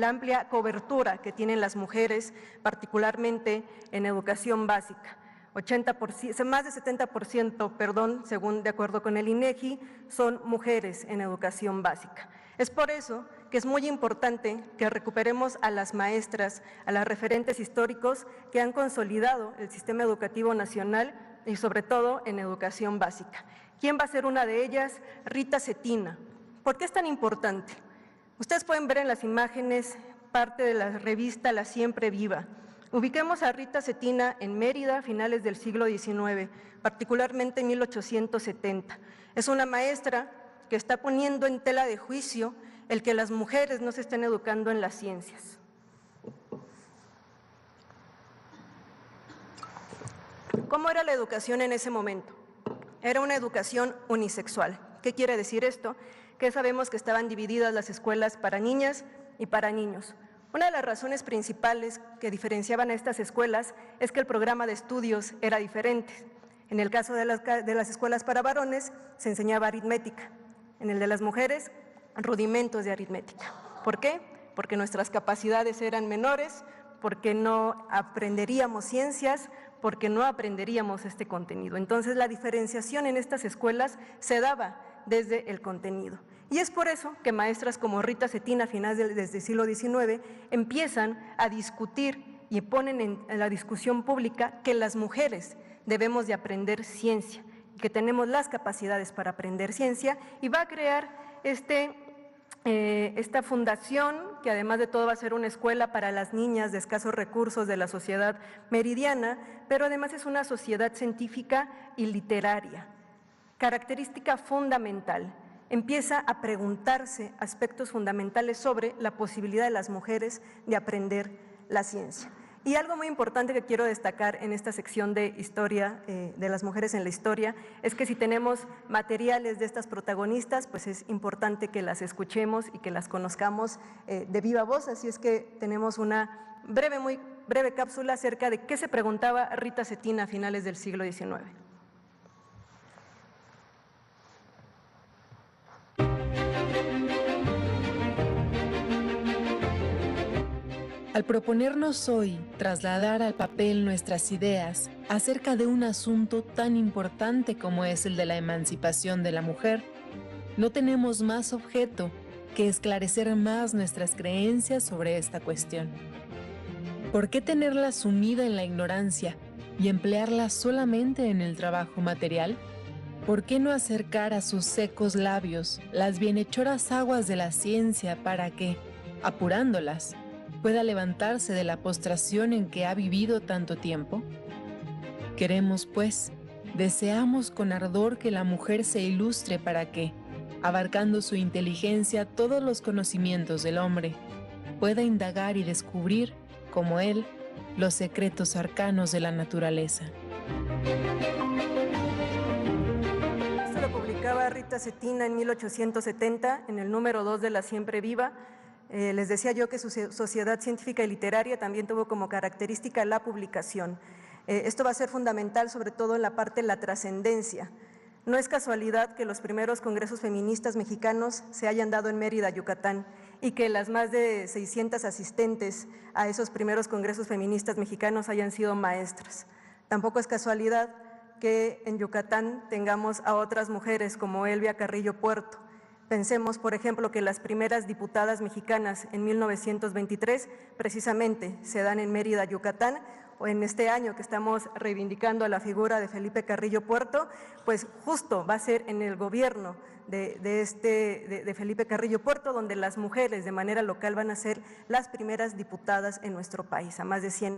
amplia cobertura que tienen las mujeres, particularmente en educación básica. 80%, más de 70%, según de acuerdo con el INEGI, son mujeres en educación básica. Es por eso que es muy importante que recuperemos a las maestras, a las referentes históricos que han consolidado el sistema educativo nacional y sobre todo en educación básica. ¿Quién va a ser una de ellas? Rita Cetina. ¿Por qué es tan importante? Ustedes pueden ver en las imágenes parte de la revista La Siempre Viva. Ubiquemos a Rita Cetina en Mérida a finales del siglo XIX, particularmente en 1870. Es una maestra que está poniendo en tela de juicio el que las mujeres no se estén educando en las ciencias. ¿Cómo era la educación en ese momento? Era una educación unisexual. ¿Qué quiere decir esto? Que sabemos que estaban divididas las escuelas para niñas y para niños. Una de las razones principales que diferenciaban a estas escuelas es que el programa de estudios era diferente. En el caso de las escuelas para varones se enseñaba aritmética, en el de las mujeres rudimentos de aritmética. ¿Por qué? Porque nuestras capacidades eran menores, porque no aprenderíamos ciencias, porque no aprenderíamos este contenido. Entonces la diferenciación en estas escuelas se daba desde el contenido. Y es por eso que maestras como Rita Cetina a finales del siglo XIX empiezan a discutir y ponen en la discusión pública que las mujeres debemos de aprender ciencia, que tenemos las capacidades para aprender ciencia, y va a crear esta fundación que además de todo va a ser una escuela para las niñas de escasos recursos de la sociedad meridiana, pero además es una sociedad científica y literaria. Característica fundamental, empieza a preguntarse aspectos fundamentales sobre la posibilidad de las mujeres de aprender la ciencia. Y algo muy importante que quiero destacar en esta sección de historia, de las mujeres en la historia, es que si tenemos materiales de estas protagonistas, pues es importante que las escuchemos y que las conozcamos de viva voz. Así es que tenemos una muy breve cápsula acerca de qué se preguntaba Rita Cetina a finales del siglo XIX. Al proponernos hoy trasladar al papel nuestras ideas acerca de un asunto tan importante como es el de la emancipación de la mujer, no tenemos más objeto que esclarecer más nuestras creencias sobre esta cuestión. ¿Por qué tenerla sumida en la ignorancia y emplearla solamente en el trabajo material? ¿Por qué no acercar a sus secos labios las bienhechoras aguas de la ciencia para que, apurándolas, pueda levantarse de la postración en que ha vivido tanto tiempo? Queremos, pues, deseamos con ardor que la mujer se ilustre para que, abarcando su inteligencia todos los conocimientos del hombre, pueda indagar y descubrir, como él, los secretos arcanos de la naturaleza. Esto lo publicaba Rita Cetina en 1870, en el número 2 de La Siempre Viva. Les decía yo que su sociedad científica y literaria también tuvo como característica la publicación. Esto va a ser fundamental sobre todo en la parte de la trascendencia. No es casualidad que los primeros congresos feministas mexicanos se hayan dado en Mérida, Yucatán, y que las más de 600 asistentes a esos primeros congresos feministas mexicanos hayan sido maestras. Tampoco es casualidad que en Yucatán tengamos a otras mujeres como Elvia Carrillo Puerto. Pensemos, por ejemplo, que las primeras diputadas mexicanas en 1923 precisamente se dan en Mérida, Yucatán, o en este año que estamos reivindicando a la figura de Felipe Carrillo Puerto, pues justo va a ser en el gobierno de Felipe Carrillo Puerto, donde las mujeres de manera local van a ser las primeras diputadas en nuestro país, a más de 100